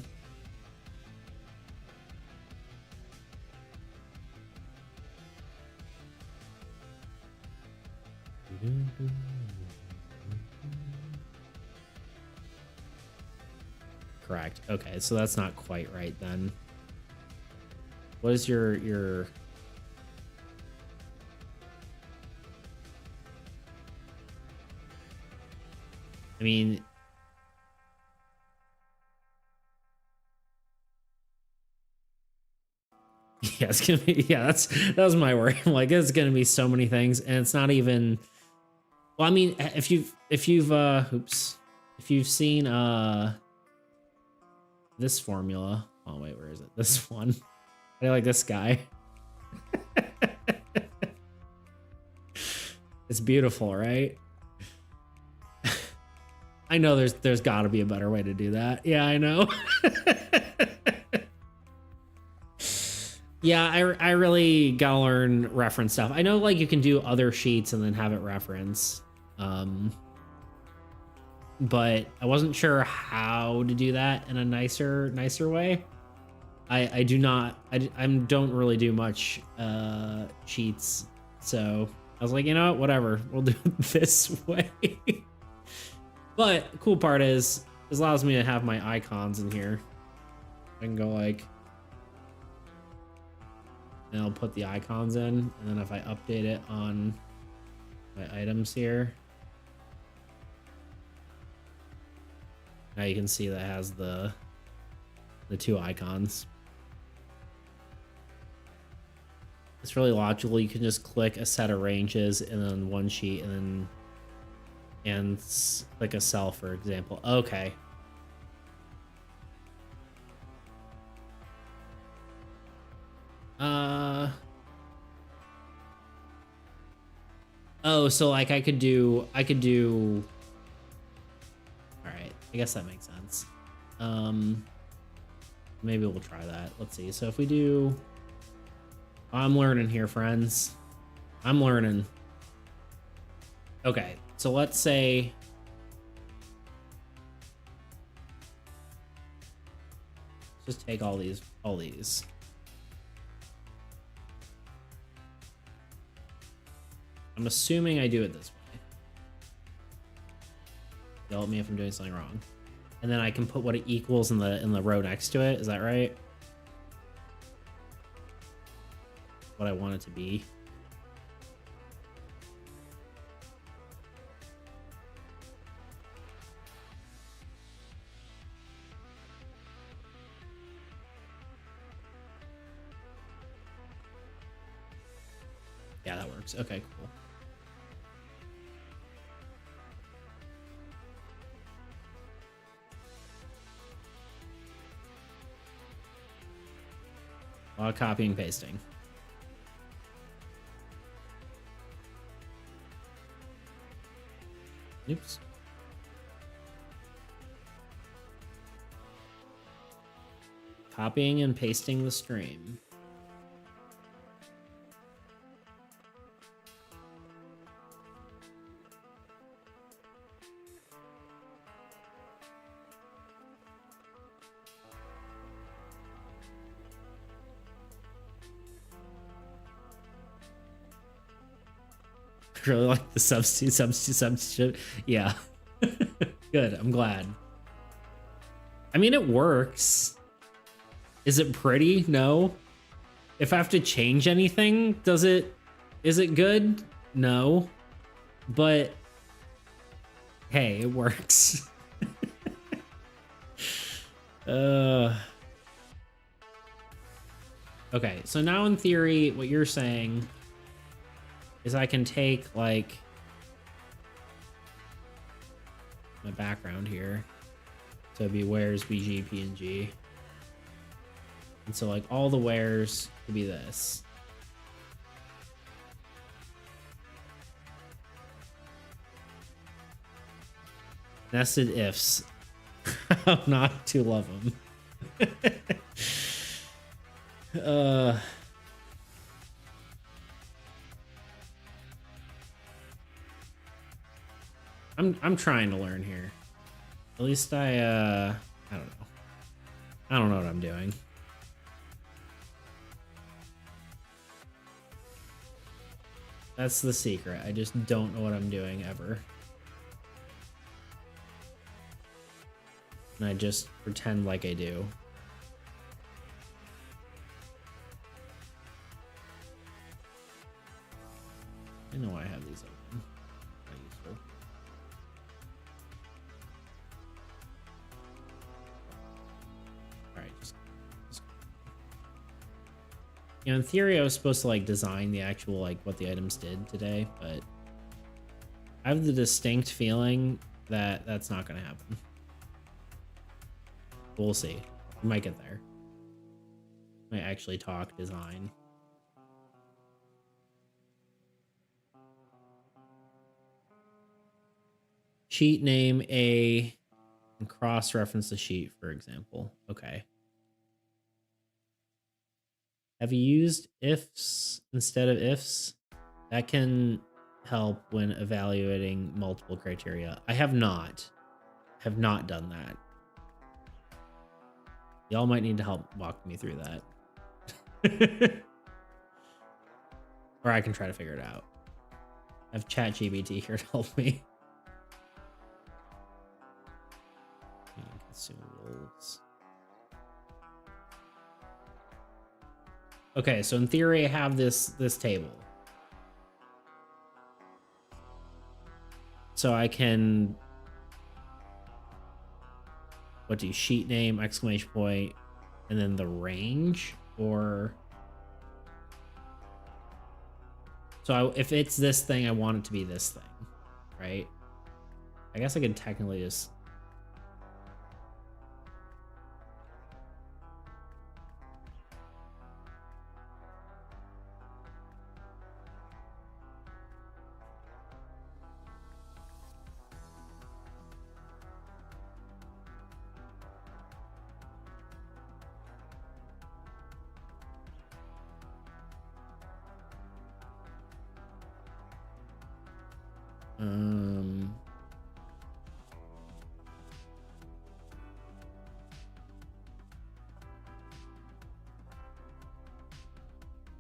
Correct. Okay, so that's not quite right then. What is your I mean, yeah, it's gonna be, yeah, that was my worry. I'm like, it's gonna be so many things, and it's not even. Well, I mean, if you've oops, if you've seen this formula. Oh wait, where is it? This one. I like this guy. It's beautiful, right? I know there's got to be a better way to do that. Yeah, I know. Yeah, I really gotta learn reference stuff. I know like you can do other sheets and then have it reference. But I wasn't sure how to do that in a nicer way. I don't really do much cheats, so I was like, you know what, whatever, we'll do it this way. But the cool part is this allows me to have my icons in here. I can go like, and I'll put the icons in, and then if I update it on my items here, now you can see that has the 2 icons. It's really logical. You can just click a set of ranges and then one sheet and click a cell, for example. Okay. Oh, so like I could do all right, I guess that makes sense. Maybe we'll try that. Let's see. So if we do, I'm learning here, friends. I'm learning. Okay, so let's say just take all these. I'm assuming I do it this way. Yell at me if I'm doing something wrong. And then I can put what it equals in the row next to it. Is that right? What I want it to be. Yeah, that works. Okay, cool. A lot of copying and pasting. Oops. Copying and pasting the stream. Really like the substitute. Yeah. Good. I'm glad. I mean, it works. Is it pretty? No. If I have to change anything, is it good? No. But hey, it works. Okay, so now in theory, what you're saying is I can take like my background here. So it'd be where's BG, PNG. And so like all the wheres could be this. Nested ifs. How not to love them. I'm trying to learn here. At least I don't know. I don't know what I'm doing. That's the secret. I just don't know what I'm doing ever. And I just pretend like I do. I know I have these open. Not useful. Alright, just you know, in theory I was supposed to like design the actual like what the items did today, but I have the distinct feeling that that's not gonna happen. We'll see. We might get there. Might actually talk design. Sheet name A and cross-reference the sheet, for example. Okay. Have you used ifs instead of ifs? That can help when evaluating multiple criteria. I have not. Have not done that. Y'all might need to help walk me through that. Or I can try to figure it out. I have ChatGPT here to help me. Consumables. Okay, so in theory I have this table. So I can what do you sheet name, exclamation point, and then the range, or so if it's this thing, I want it to be this thing, right? I guess I could technically just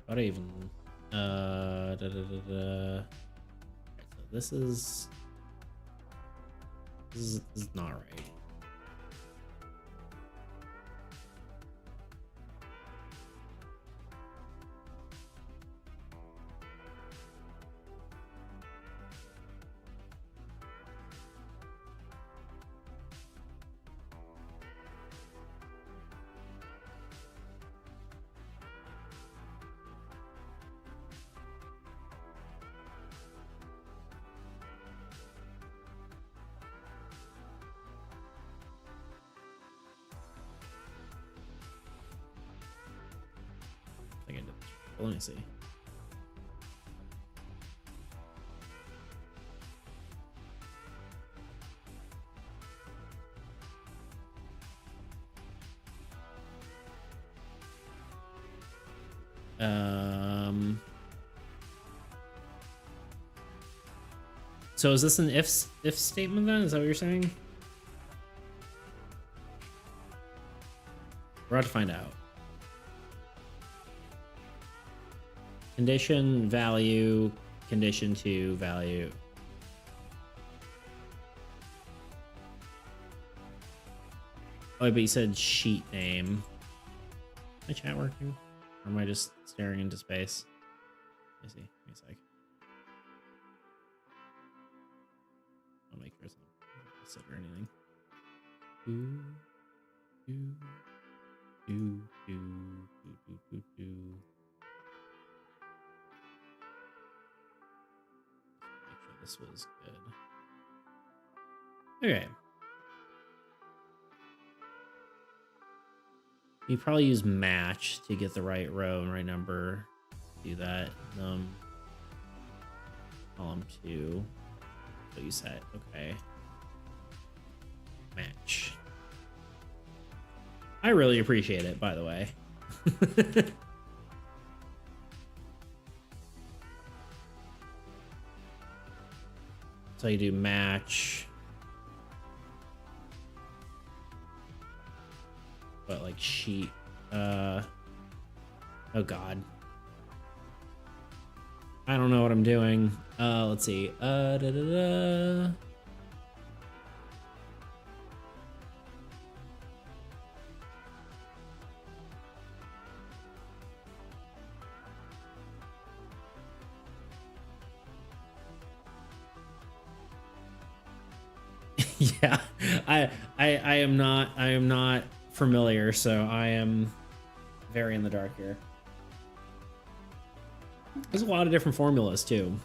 what even So this is not right. Let me see. So is this an if statement then? Is that what you're saying? We're about to find out. Condition value, condition to value. Oh, but you said sheet name. Is my chat working? Or am I just staring into space? Let me see. Give me a sec. I'll make sure it's not set or anything. Make sure this was good. Okay. You probably use match to get the right row and right number. Do that. Column 2. So you said, okay. Match. I really appreciate it, by the way. So you do match. But like sheet. Oh god. I don't know what I'm doing. Let's see. Yeah, I am not familiar, so I am very in the dark here. There's a lot of different formulas too.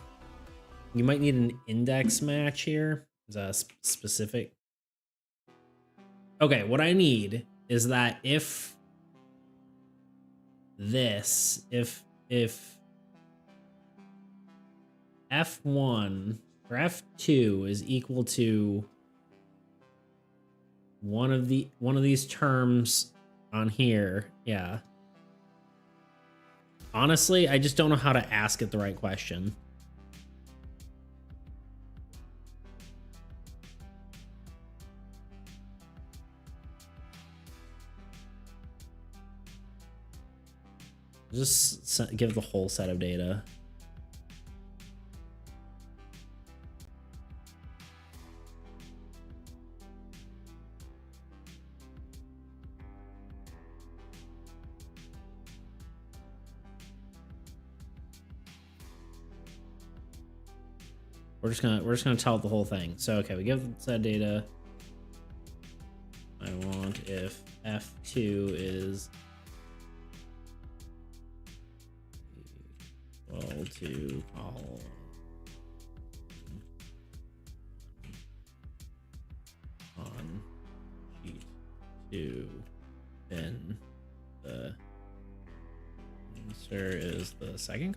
You might need an index match here. Is that specific? Okay, what I need is that if F1 or F2 is equal to one of these terms on here, yeah. Honestly, I just don't know how to ask it the right question. Just give the whole set of data. We're just gonna tell it the whole thing. So okay, we give the set data. I want if F2 is equal to column on sheet 2, then the answer is the second.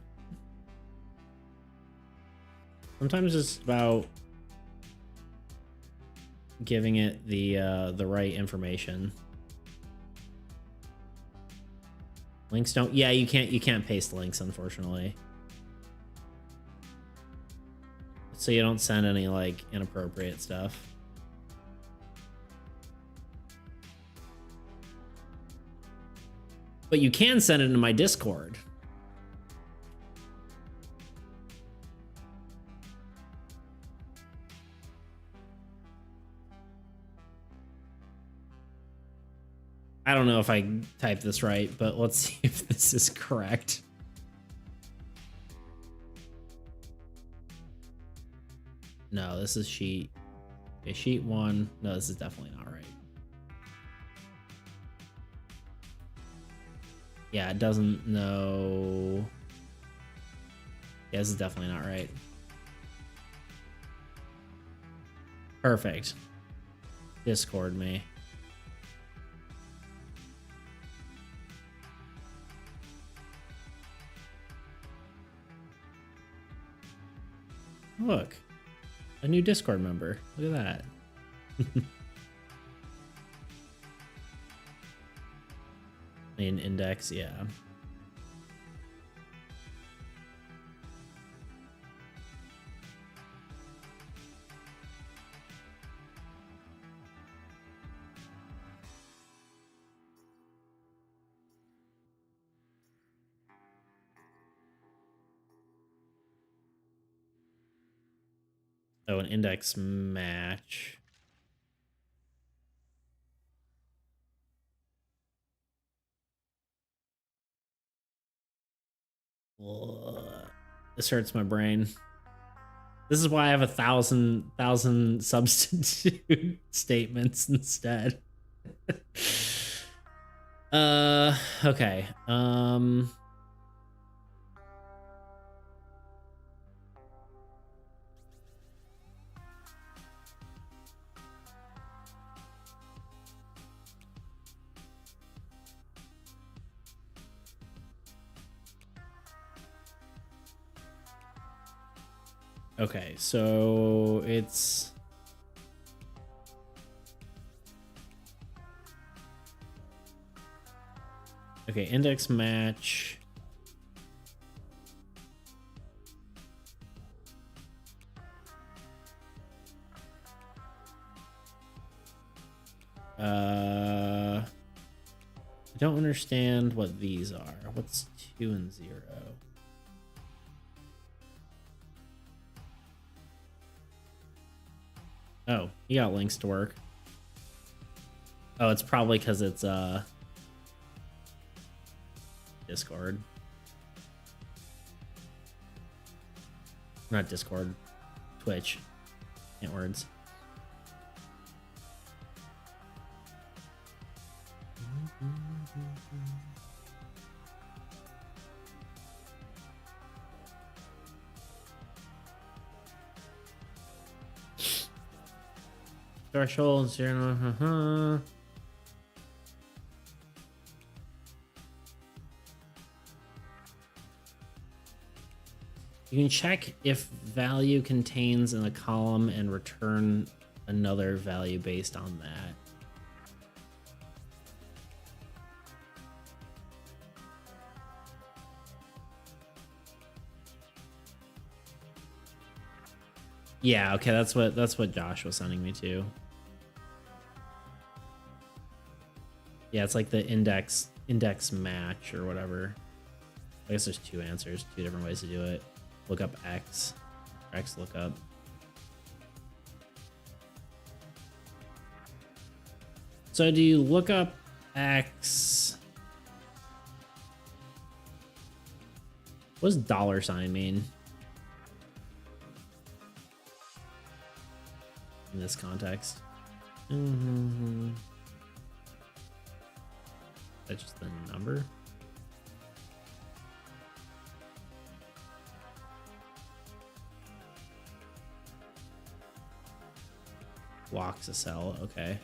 Sometimes it's about giving it the right information. Links don't. Yeah, you can't paste links, unfortunately. So you don't send any like inappropriate stuff. But you can send it into my Discord. I don't know if I typed this right, but let's see if this is correct. No, this is sheet. Okay, sheet 1. No, this is definitely not right. Yeah, it doesn't know. Yeah, this is definitely not right. Perfect. Discord me. Look, a new Discord member. Look at that. Main index, yeah. Oh, an index match. This hurts my brain. This is why I have 1,000 substitute statements instead. Okay. Okay, so it's okay, index match. I don't understand what these are. What's 2 and 0? Oh, you got links to work. Oh, it's probably because it's Discord. Not Discord. Twitch. Can't words. Threshold 0. You can check if value contains in a column and return another value based on that. Yeah, okay, that's what Josh was sending me to. Yeah, it's like the index match or whatever. I guess there's 2 answers, 2 different ways to do it. Look up X, or X lookup. So do you look up X? What does $sign mean in this context? That's just the number. Locks a cell, okay.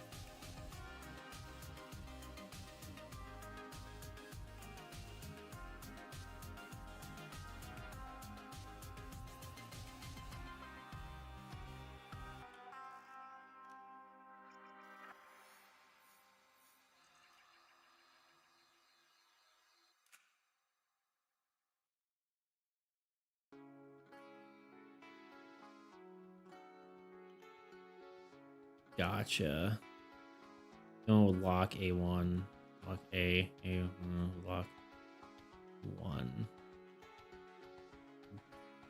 Gotcha. No, lock A1. Lock A, lock 1.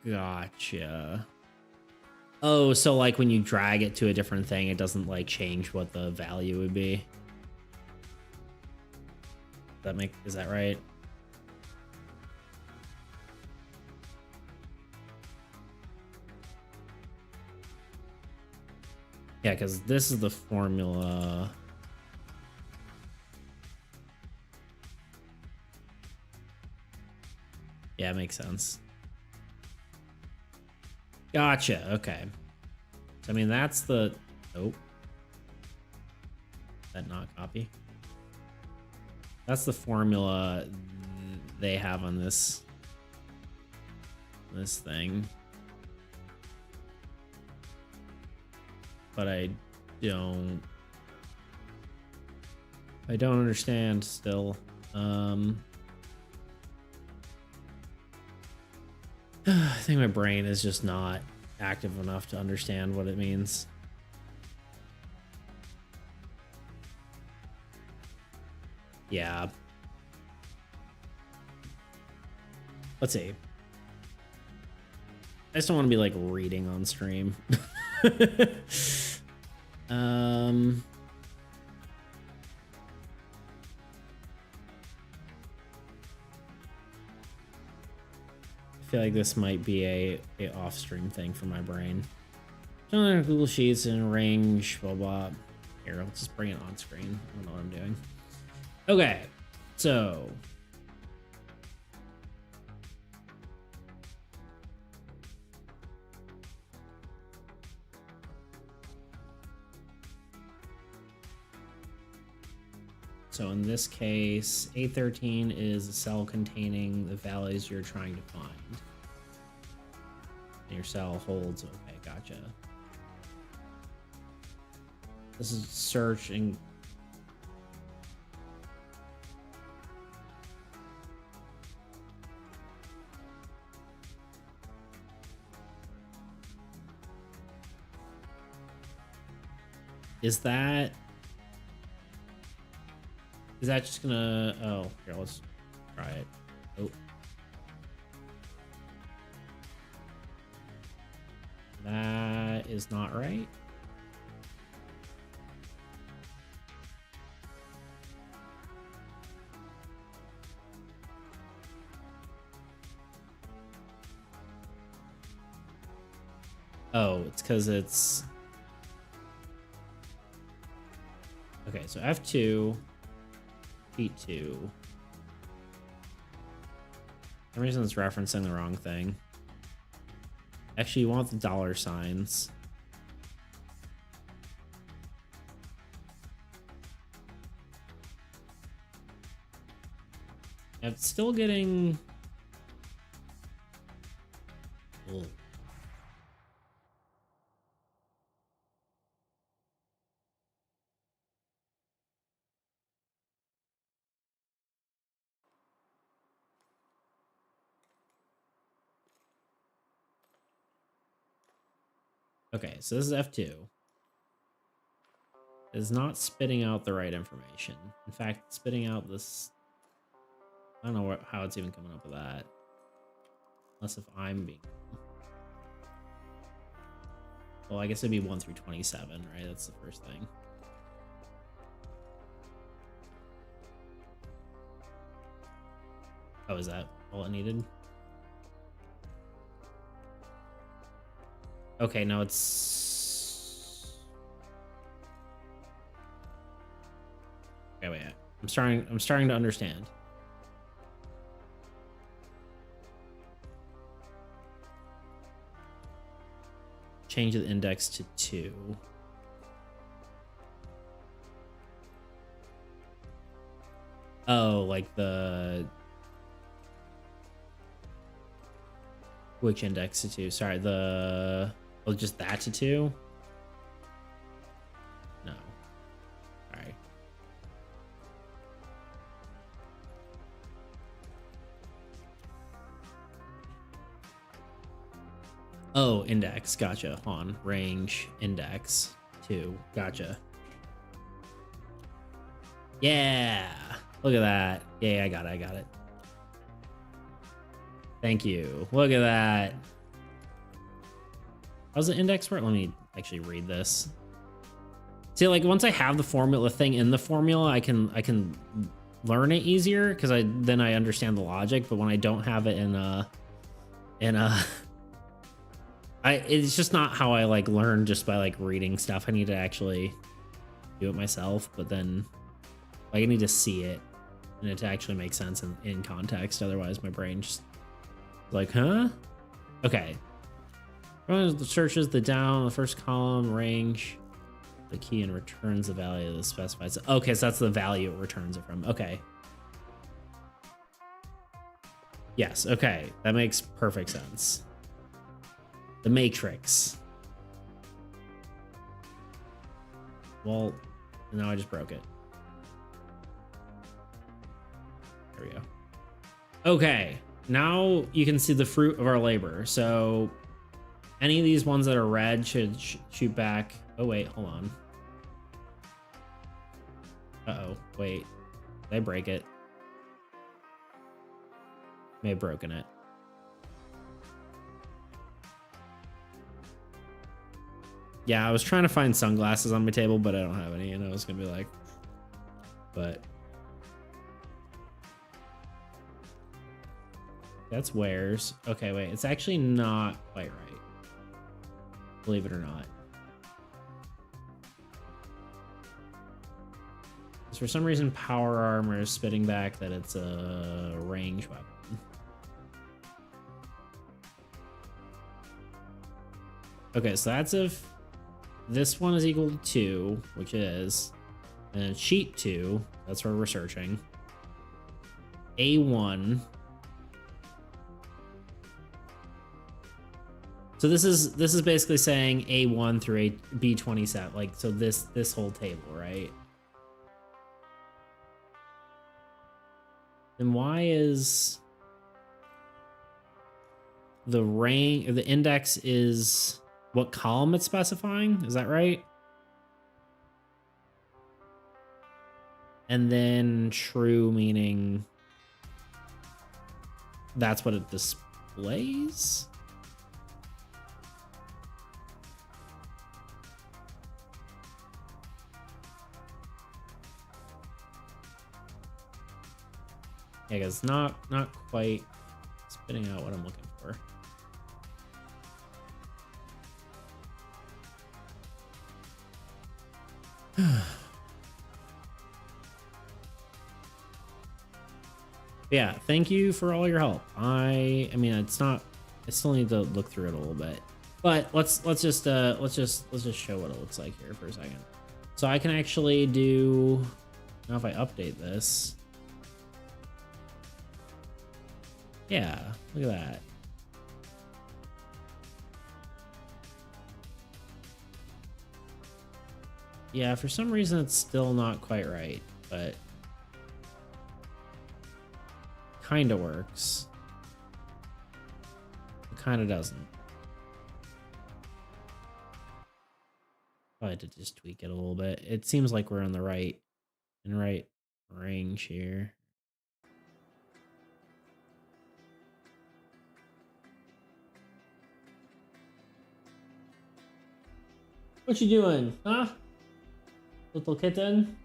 Gotcha. Oh, so like when you drag it to a different thing, it doesn't like change what the value would be. Is that right? Yeah, because this is the formula. Yeah, it makes sense. Gotcha. Okay. So, I mean, that's the. Oh. That not copy. That's the formula they have on this thing. but I don't understand still. I think my brain is just not active enough to understand what it means. Yeah. Let's see. I just don't want to be like reading on stream. I feel like this might be a off-stream thing for my brain. Google Sheets and range, blah blah. Here, let's just bring it on screen. I don't know what I'm doing. Okay, so in this case, A13 is a cell containing the values you're trying to find. And your cell holds, okay, gotcha. This is search and is that just gonna, oh, here, let's try it. Oh. That is not right. Oh, it's because it's... Okay, so F2, P2. For some reason it's referencing the wrong thing. Actually, you want the dollar signs. It's still getting... Ugh. Okay, so this is F2. It's not spitting out the right information. In fact, spitting out this... I don't know how it's even coming up with that. Unless if I'm being... Well, I guess it'd be 1 through 27, right? That's the first thing. Oh, is that all it needed? Okay, now it's... Okay, wait. I'm starting to understand. Change the index to 2. Oh, like the... Which index to 2? Sorry, the... Oh, just that to 2? No. Sorry. Oh, index. Gotcha. On range index 2. Gotcha. Yeah. Look at that. Yeah, I got it. Thank you. Look at that. How's the index work? Let me actually read this. See, like once I have the formula thing in the formula, I can learn it easier because then I understand the logic. But when I don't have it it's just not how I like learn just by like reading stuff. I need to actually do it myself. But then like, I need to see it and it to actually make sense in context. Otherwise, my brain just like, huh? Okay. Searches the down, the first column, range, the key, and returns the value of the specified. Okay, so that's the value it returns it from. Okay. Yes, okay. That makes perfect sense. The matrix. Well, now I just broke it. There we go. Okay, now you can see the fruit of our labor. So any of these ones that are red should shoot back. Oh, wait, hold on. Uh-oh, wait. Did I break it? May have broken it. Yeah, I was trying to find sunglasses on my table, but I don't have any, and I was gonna be like, but that's wares. Okay, wait, it's actually not quite right. Believe it or not. Because for some reason, power armor is spitting back that it's a range weapon. Okay, so that's if this one is equal to 2, which it is, and sheet 2, that's where we're searching. A1. So this is basically saying A1 through B27, like, so this whole table, right? Then why is the range, the index is what column it's specifying? Is that right? And then true meaning that's what it displays? Yeah, because not quite spitting out what I'm looking for. Yeah, thank you for all your help. I mean, it's not. I still need to look through it a little bit, but let's just show what it looks like here for a second. So I can actually do. Now, if I update this, yeah, look at that. Yeah, for some reason it's still not quite right, but kind of works. It kind of doesn't. Probably had to just tweak it a little bit. It seems like we're in the right range here. What you doing, huh? Little kitten?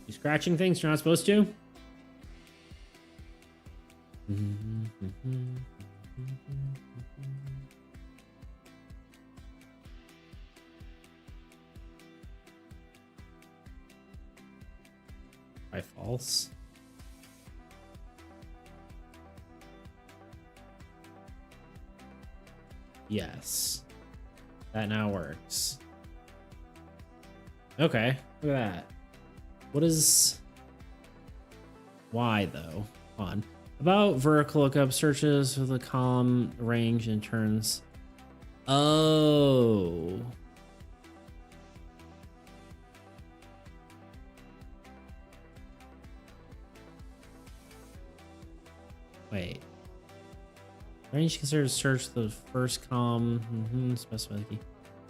You scratching things you're not supposed to? By false. Yes. That now works. Okay, look at that. What is... Why, though? Hold on. About vertical lookup searches for the column range and turns. Oh. Wait. Range considers search the first column. Specify the key.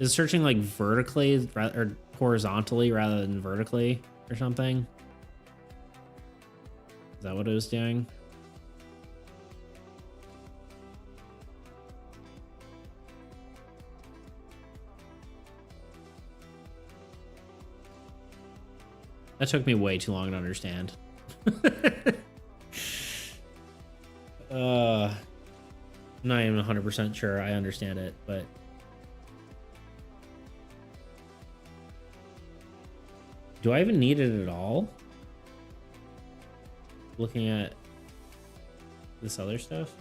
Is it searching like vertically or horizontally rather than vertically or something? Is that what it was doing? That took me way too long to understand. I'm not even 100% sure I understand it, but do I even need it at all? Looking at this other stuff.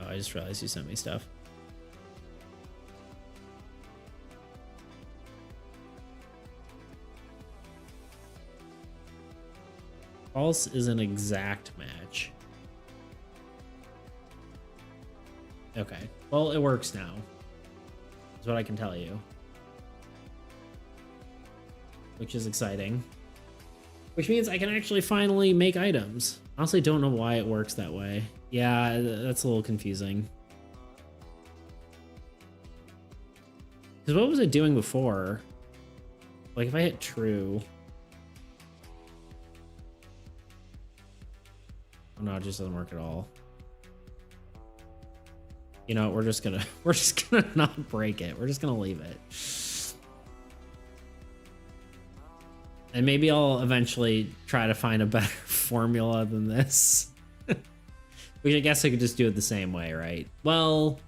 Oh, I just realized you sent me stuff. False is an exact match. Okay. Well, it works now. That's what I can tell you. Which is exciting. Which means I can actually finally make items. Honestly, don't know why it works that way. Yeah, that's a little confusing. Because what was it doing before? Like, if I hit true... Oh, no, it just doesn't work at all. You know, we're just gonna not break it. We're just gonna leave it. And maybe I'll eventually try to find a better formula than this. Which I guess I could just do it the same way, right? Well,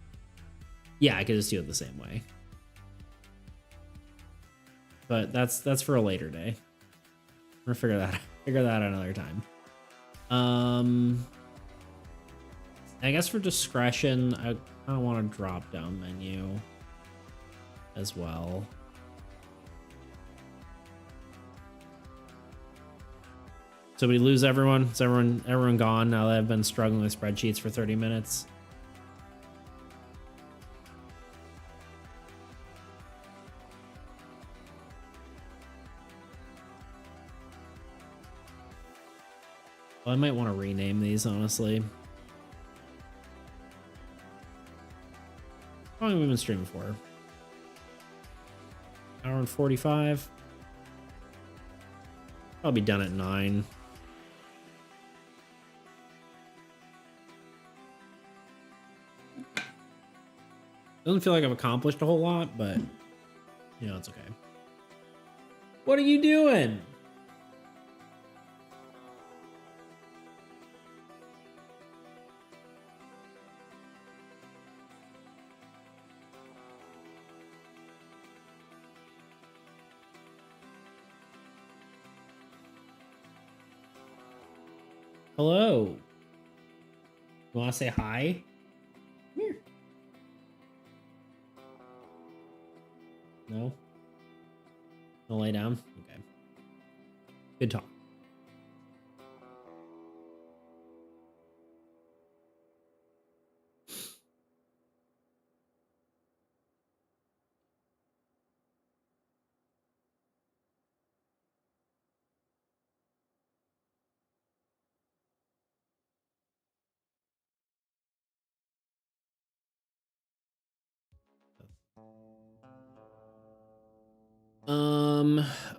yeah, I could just do it the same way. But that's for a later day. We're gonna figure that out another time. I guess for discretion, I kind of want a drop down menu as well. So we lose everyone. Is everyone gone now that I've been struggling with spreadsheets for 30 minutes? Well, I might want to rename these, honestly. How long have we been streaming for? Hour and 45. I'll be done at 9. Doesn't feel like I've accomplished a whole lot, but you know, it's okay. What are you doing? Hello. You want to say hi? Come here. No? I'll lay down? Okay. Good talk.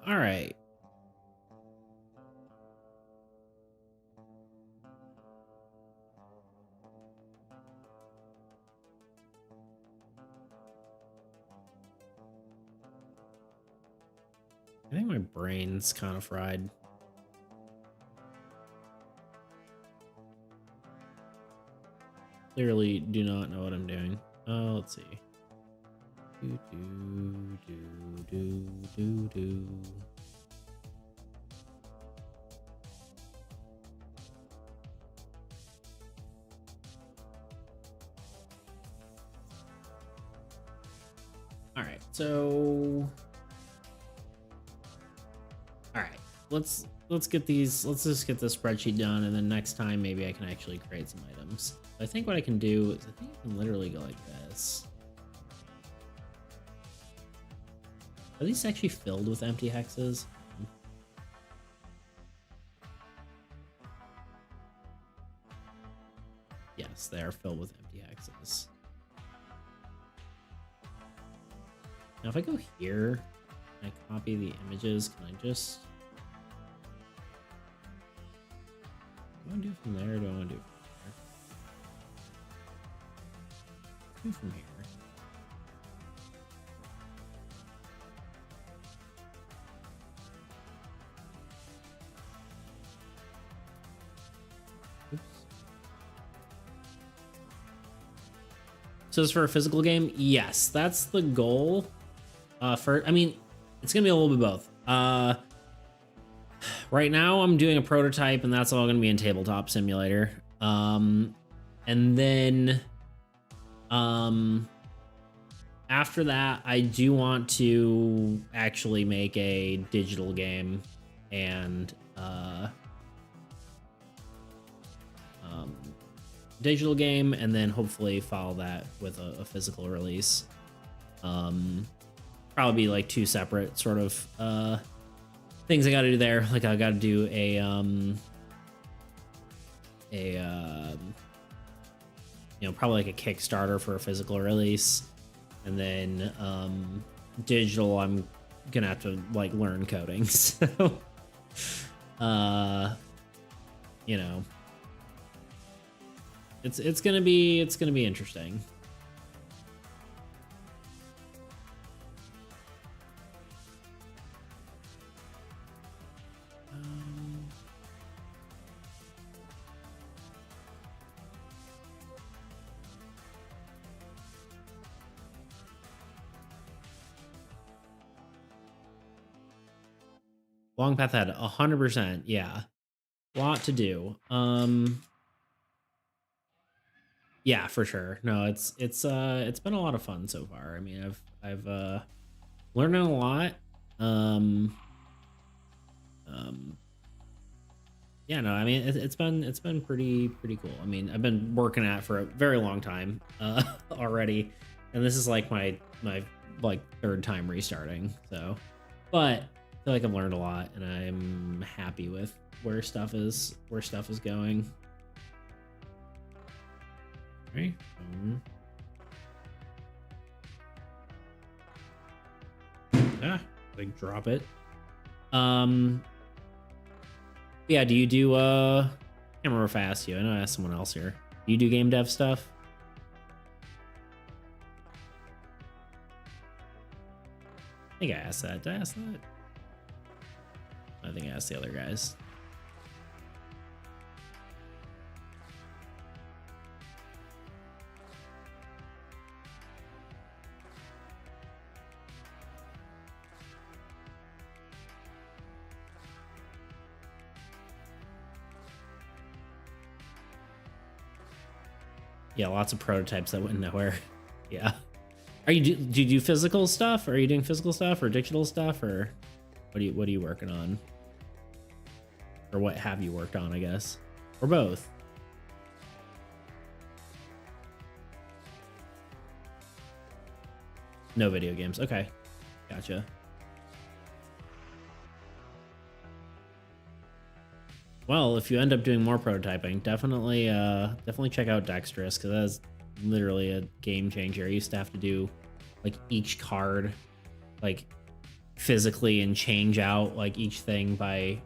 All right. I think my brain's kind of fried. Clearly do not know what I'm doing. Let's see. Do, do, do, do, do, do. All right, so all right, let's get these. Let's just get this spreadsheet done, and then next time maybe I can actually create some items. I think what I can do is I think I can literally go like this. Are these actually filled with empty hexes? Yes, they are filled with empty hexes. Now if I go here, and I copy the images, can I just... Do I want to do it from there, or do I want to do it from here? Do it from here. So it's for a physical game? Yes, that's the goal. I mean, it's gonna be a little bit both. Right now I'm doing a prototype, and that's all gonna be in Tabletop Simulator. And then, after that, I do want to actually make a digital game, and digital game, and then hopefully follow that with a physical release. Probably be like two separate sort of things I got to do there. Like I got to do a you know, probably like a Kickstarter for a physical release, and then digital I'm gonna have to like learn coding. So you know, it's gonna be interesting. Long path ahead, 100%. Yeah, lot to do. Yeah, for sure. No, it's been a lot of fun so far. I mean, I've learning a lot. Yeah, no, I mean it's been pretty cool. I mean, I've been working at it for a very long time already, and this is like my like third time restarting. So, but I feel like I've learned a lot, and I'm happy with where stuff is going. Right. Like drop it. Yeah, do you do I can't remember if I asked you. I know I asked someone else here. Do you do game dev stuff? I think I asked that. Did I ask that? I think I asked the other guys. Yeah, lots of prototypes that went nowhere. Yeah. Do you do physical stuff? Are you doing physical stuff or digital stuff, or what are you working on? Or what have you worked on, I guess? Or both? No video games. Okay. Gotcha. Well, if you end up doing more prototyping, definitely check out Dexterous, because that's literally a game changer. I used to have to do like each card like physically and change out like each thing by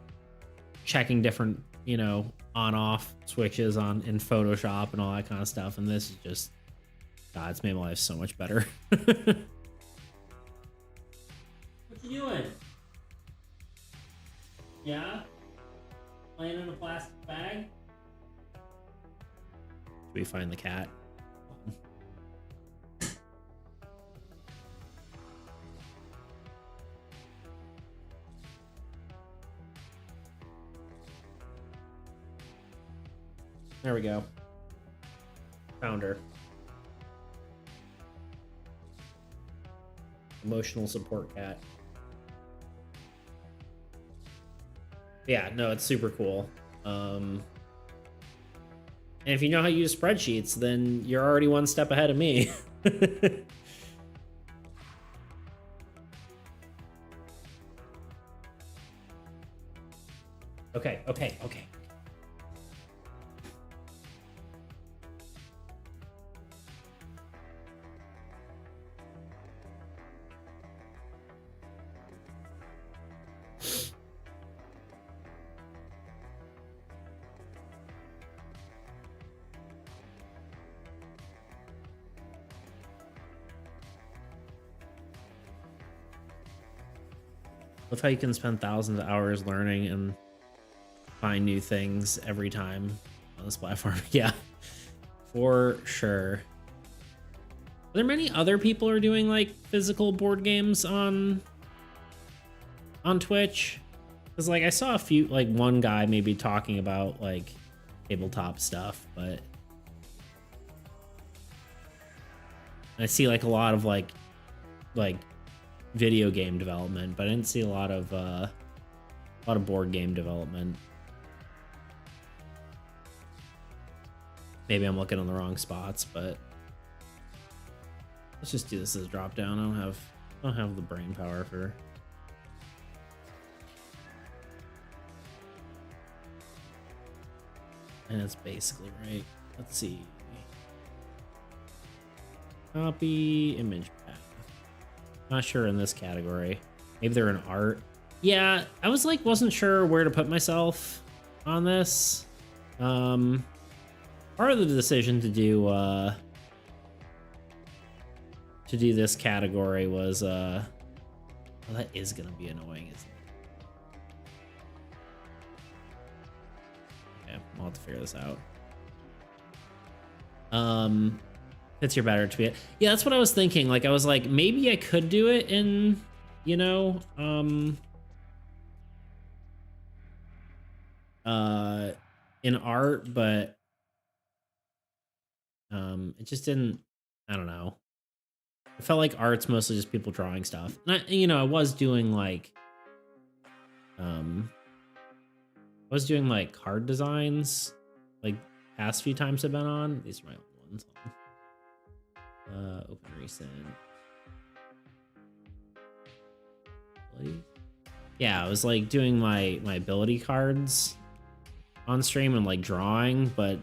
checking different, you know, on off switches on in Photoshop and all that kind of stuff. And this is just, God, it's made my life so much better. What you doing? Yeah? Playing in a plastic bag? Should we find the cat? There we go. Found her. Emotional support cat. Yeah, no, it's super cool. And if you know how to use spreadsheets, then you're already one step ahead of me. Okay. Love how you can spend thousands of hours learning and find new things every time on this platform. Yeah, for sure. Are there many other people who are doing like physical board games on Twitch? Because like I saw a few, like one guy maybe talking about like tabletop stuff, but I see like a lot of like video game development, but I didn't see a lot of board game development. Maybe I'm looking on the wrong spots, but let's just do this as a drop down. I don't have the brain power for. And it's basically right. Let's see. Copy image path. Not sure in this category. Maybe they're in art. Yeah, I was like, wasn't sure where to put myself on this. Part of the decision to do this category was well, that is gonna be annoying, isn't it? Okay, I'll have to figure this out. Fits your better tweet. Yeah, that's what I was thinking. Like, I was like, maybe I could do it in, you know, in art, but it just didn't. I don't know. It felt like art's mostly just people drawing stuff, and I was doing like, I was doing like card designs, like past few times I've been on. These are my old ones. Open recent. Yeah, I was like doing my ability cards on stream and like drawing, but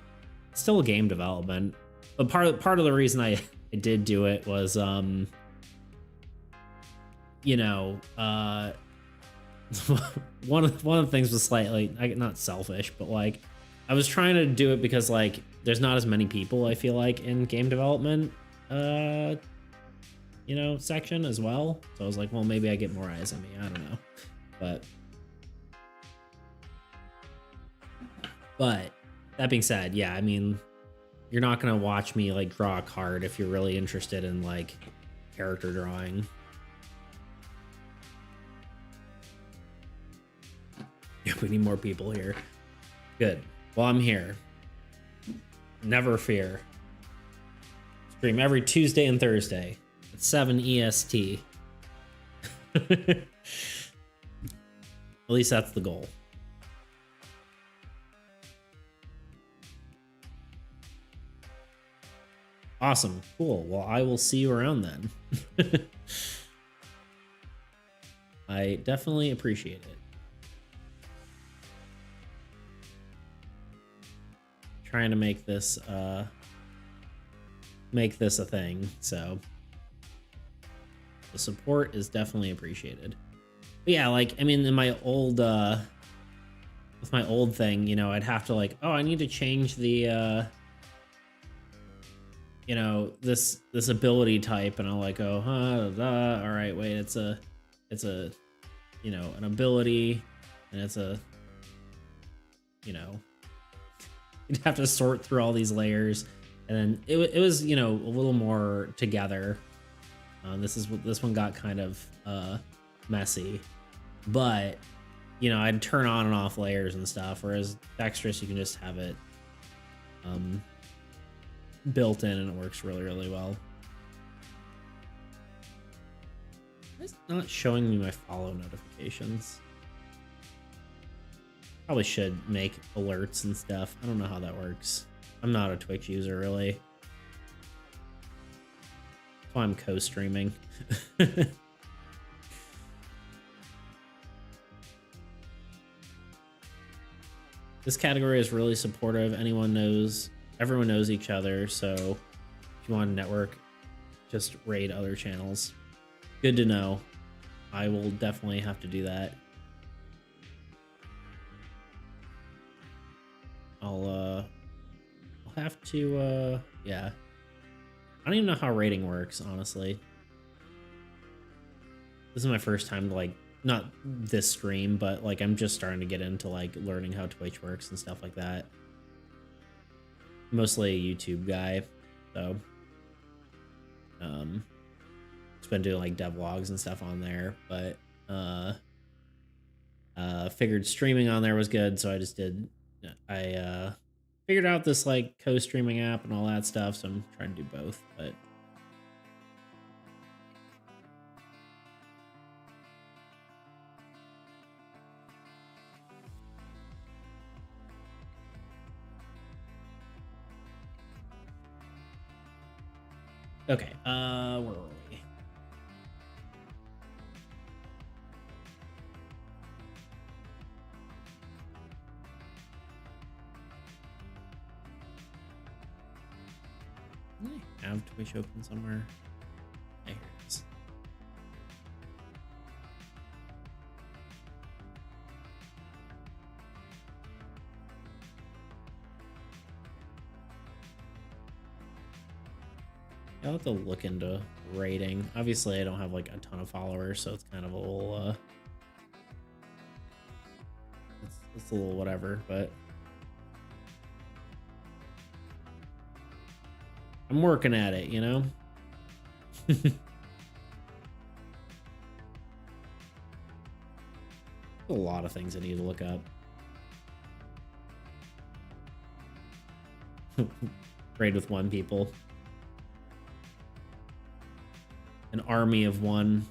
still game development. But part of the reason I did do it was one of the things was slightly not selfish, but like I was trying to do it because like there's not as many people I feel like in game development section as well. So I was like, well, maybe I get more eyes on me. I don't know. But that being said, yeah, I mean, you're not gonna watch me like draw a card if you're really interested in like character drawing. Yeah, we need more people here. Good. Well, I'm here. Never fear. Stream every Tuesday and Thursday at 7 EST. At least that's the goal. Awesome. Cool. Well, I will see you around then. I definitely appreciate it. Trying to make this a thing, so the support is definitely appreciated. But yeah, like, I mean, in my old with my old thing, I'd have to like, oh, I need to change the this ability type, and I'll like go, all right, wait, it's a an ability, and it's a you'd have to sort through all these layers, and then it was a little more together. This one got kind of messy, but I'd turn on and off layers and stuff, whereas Dexterous you can just have it built in and it works really, really well. It's not showing me my follow notifications. Probably should make alerts and stuff. I don't know how that works. I'm not a Twitch user, really. That's why I'm co-streaming. This category is really supportive. Everyone knows each other, so if you want to network, just raid other channels. Good to know. I will definitely have to do that. I'll have to, yeah. I don't even know how rating works, honestly. This is my first time to, like, not this stream, but, like, I'm just starting to get into, like, learning how Twitch works and stuff like that. Mostly a YouTube guy, so. Just been doing, like, devlogs and stuff on there, but, figured streaming on there was good, so I just did. I figured out this like co-streaming app and all that stuff, so I'm trying to do both, but Okay, where were we? Didn't I have Twitch open somewhere? Yeah, here it is. I'll have to look into rating. Obviously, I don't have like a ton of followers, so it's kind of a little, it's a little whatever, but I'm working at it, you know? A lot of things I need to look up. Raid with one people. An army of one.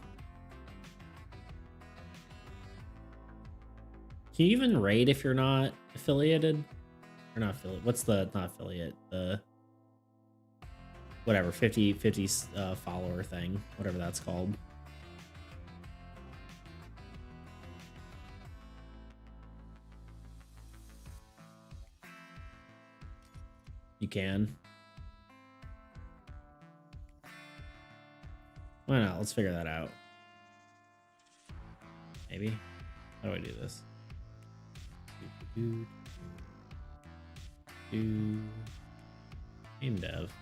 Can you even raid if you're not affiliated? Or not affiliate? What's the, not affiliate, the whatever, 50 follower thing, whatever that's called. You can. Why not? Let's figure that out. Maybe. How do I do this? Game dev.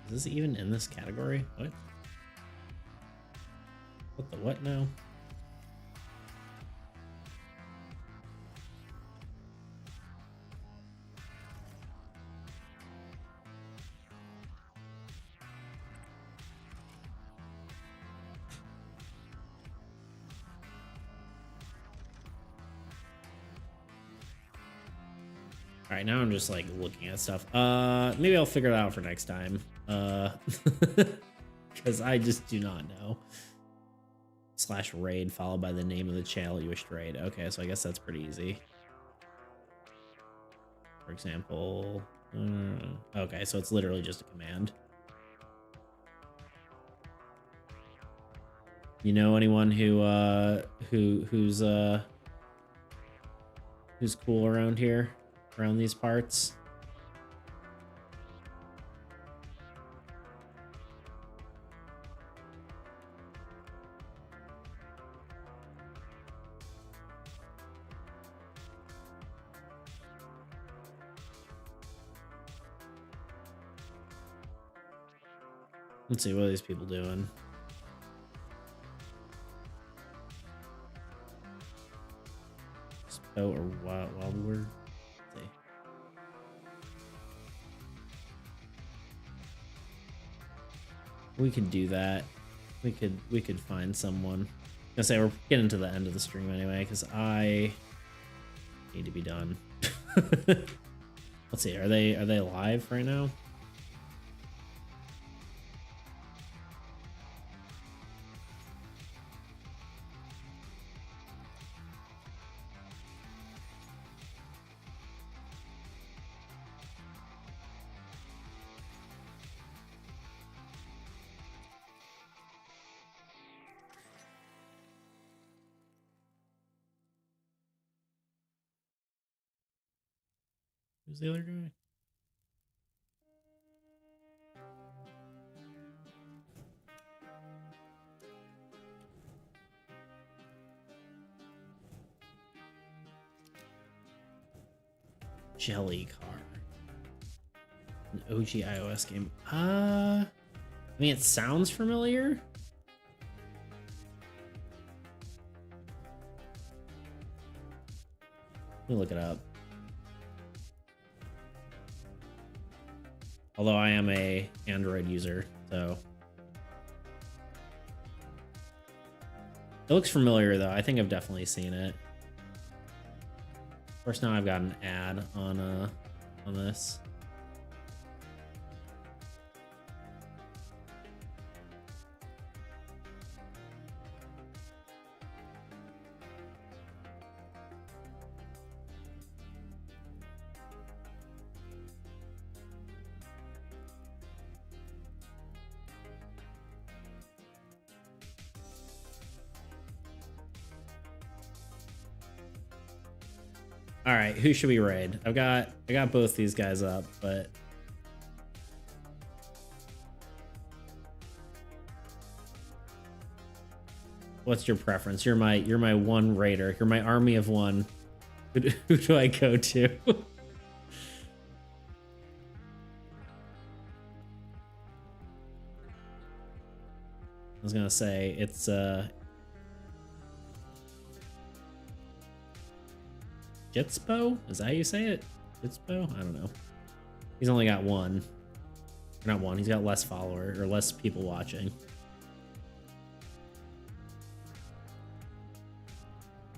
Is this even in this category? What? What the what now? All right, now I'm just like looking at stuff. Maybe I'll figure it out for next time. Because I just do not know. / raid followed by the name of the channel you wish to raid. Okay, so I guess that's pretty easy. For example, okay, so it's literally just a command. You know anyone who's cool around here, around these parts? Let's see, what are these people doing? Spell or wild word? Let's see. We could do that. We could find someone. I say we're getting to the end of the stream anyway, because I need to be done. Let's see, are they live right now? Who's the other guy? Jelly Car. An OG iOS game. I mean, it sounds familiar. Let me look it up. Although I am a Android user, so it looks familiar though. I think I've definitely seen it. Of course, now I've got an ad on this. All right, who should we raid? I got both these guys up, but what's your preference? You're my one raider. You're my army of one. Who do I go to? I was gonna say it's Jitspo? Is that how you say it? Jitspo? I don't know. He's only got one. Or not one, he's got less follower or less people watching.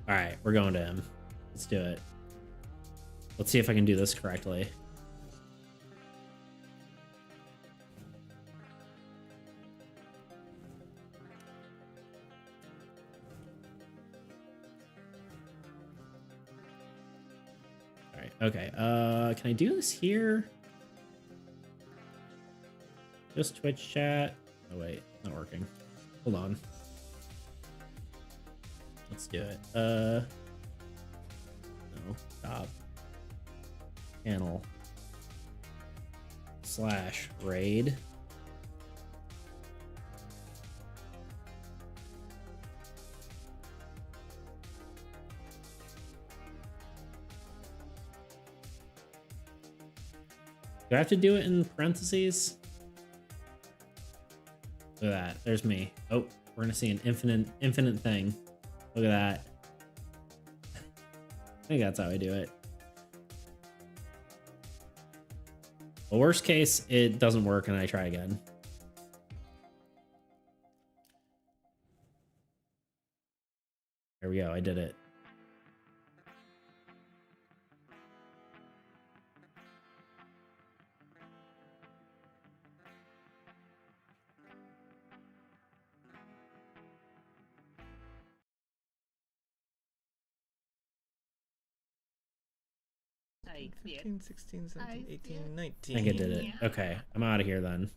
Alright, we're going to him. Let's do it. Let's see if I can do this correctly. Alright, okay. Can I do this here? Just Twitch chat. Oh wait, not working. Hold on. Let's do it. No. Stop. Channel. / raid. Do I have to do it in parentheses? Look at that. There's me. Oh, we're gonna see an infinite thing. Look at that. I think that's how I do it. Well, worst case, it doesn't work and I try again. There we go. I did it. I 15, 16, 17, 18, 19. I think I did it. Yeah. Okay, I'm out of here then.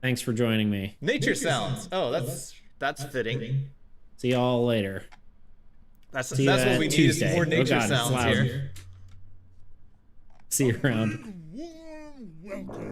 Thanks for joining me. Nature sounds. Oh, that's fitting. See y'all later. That's what we need is more nature sounds here. See you around.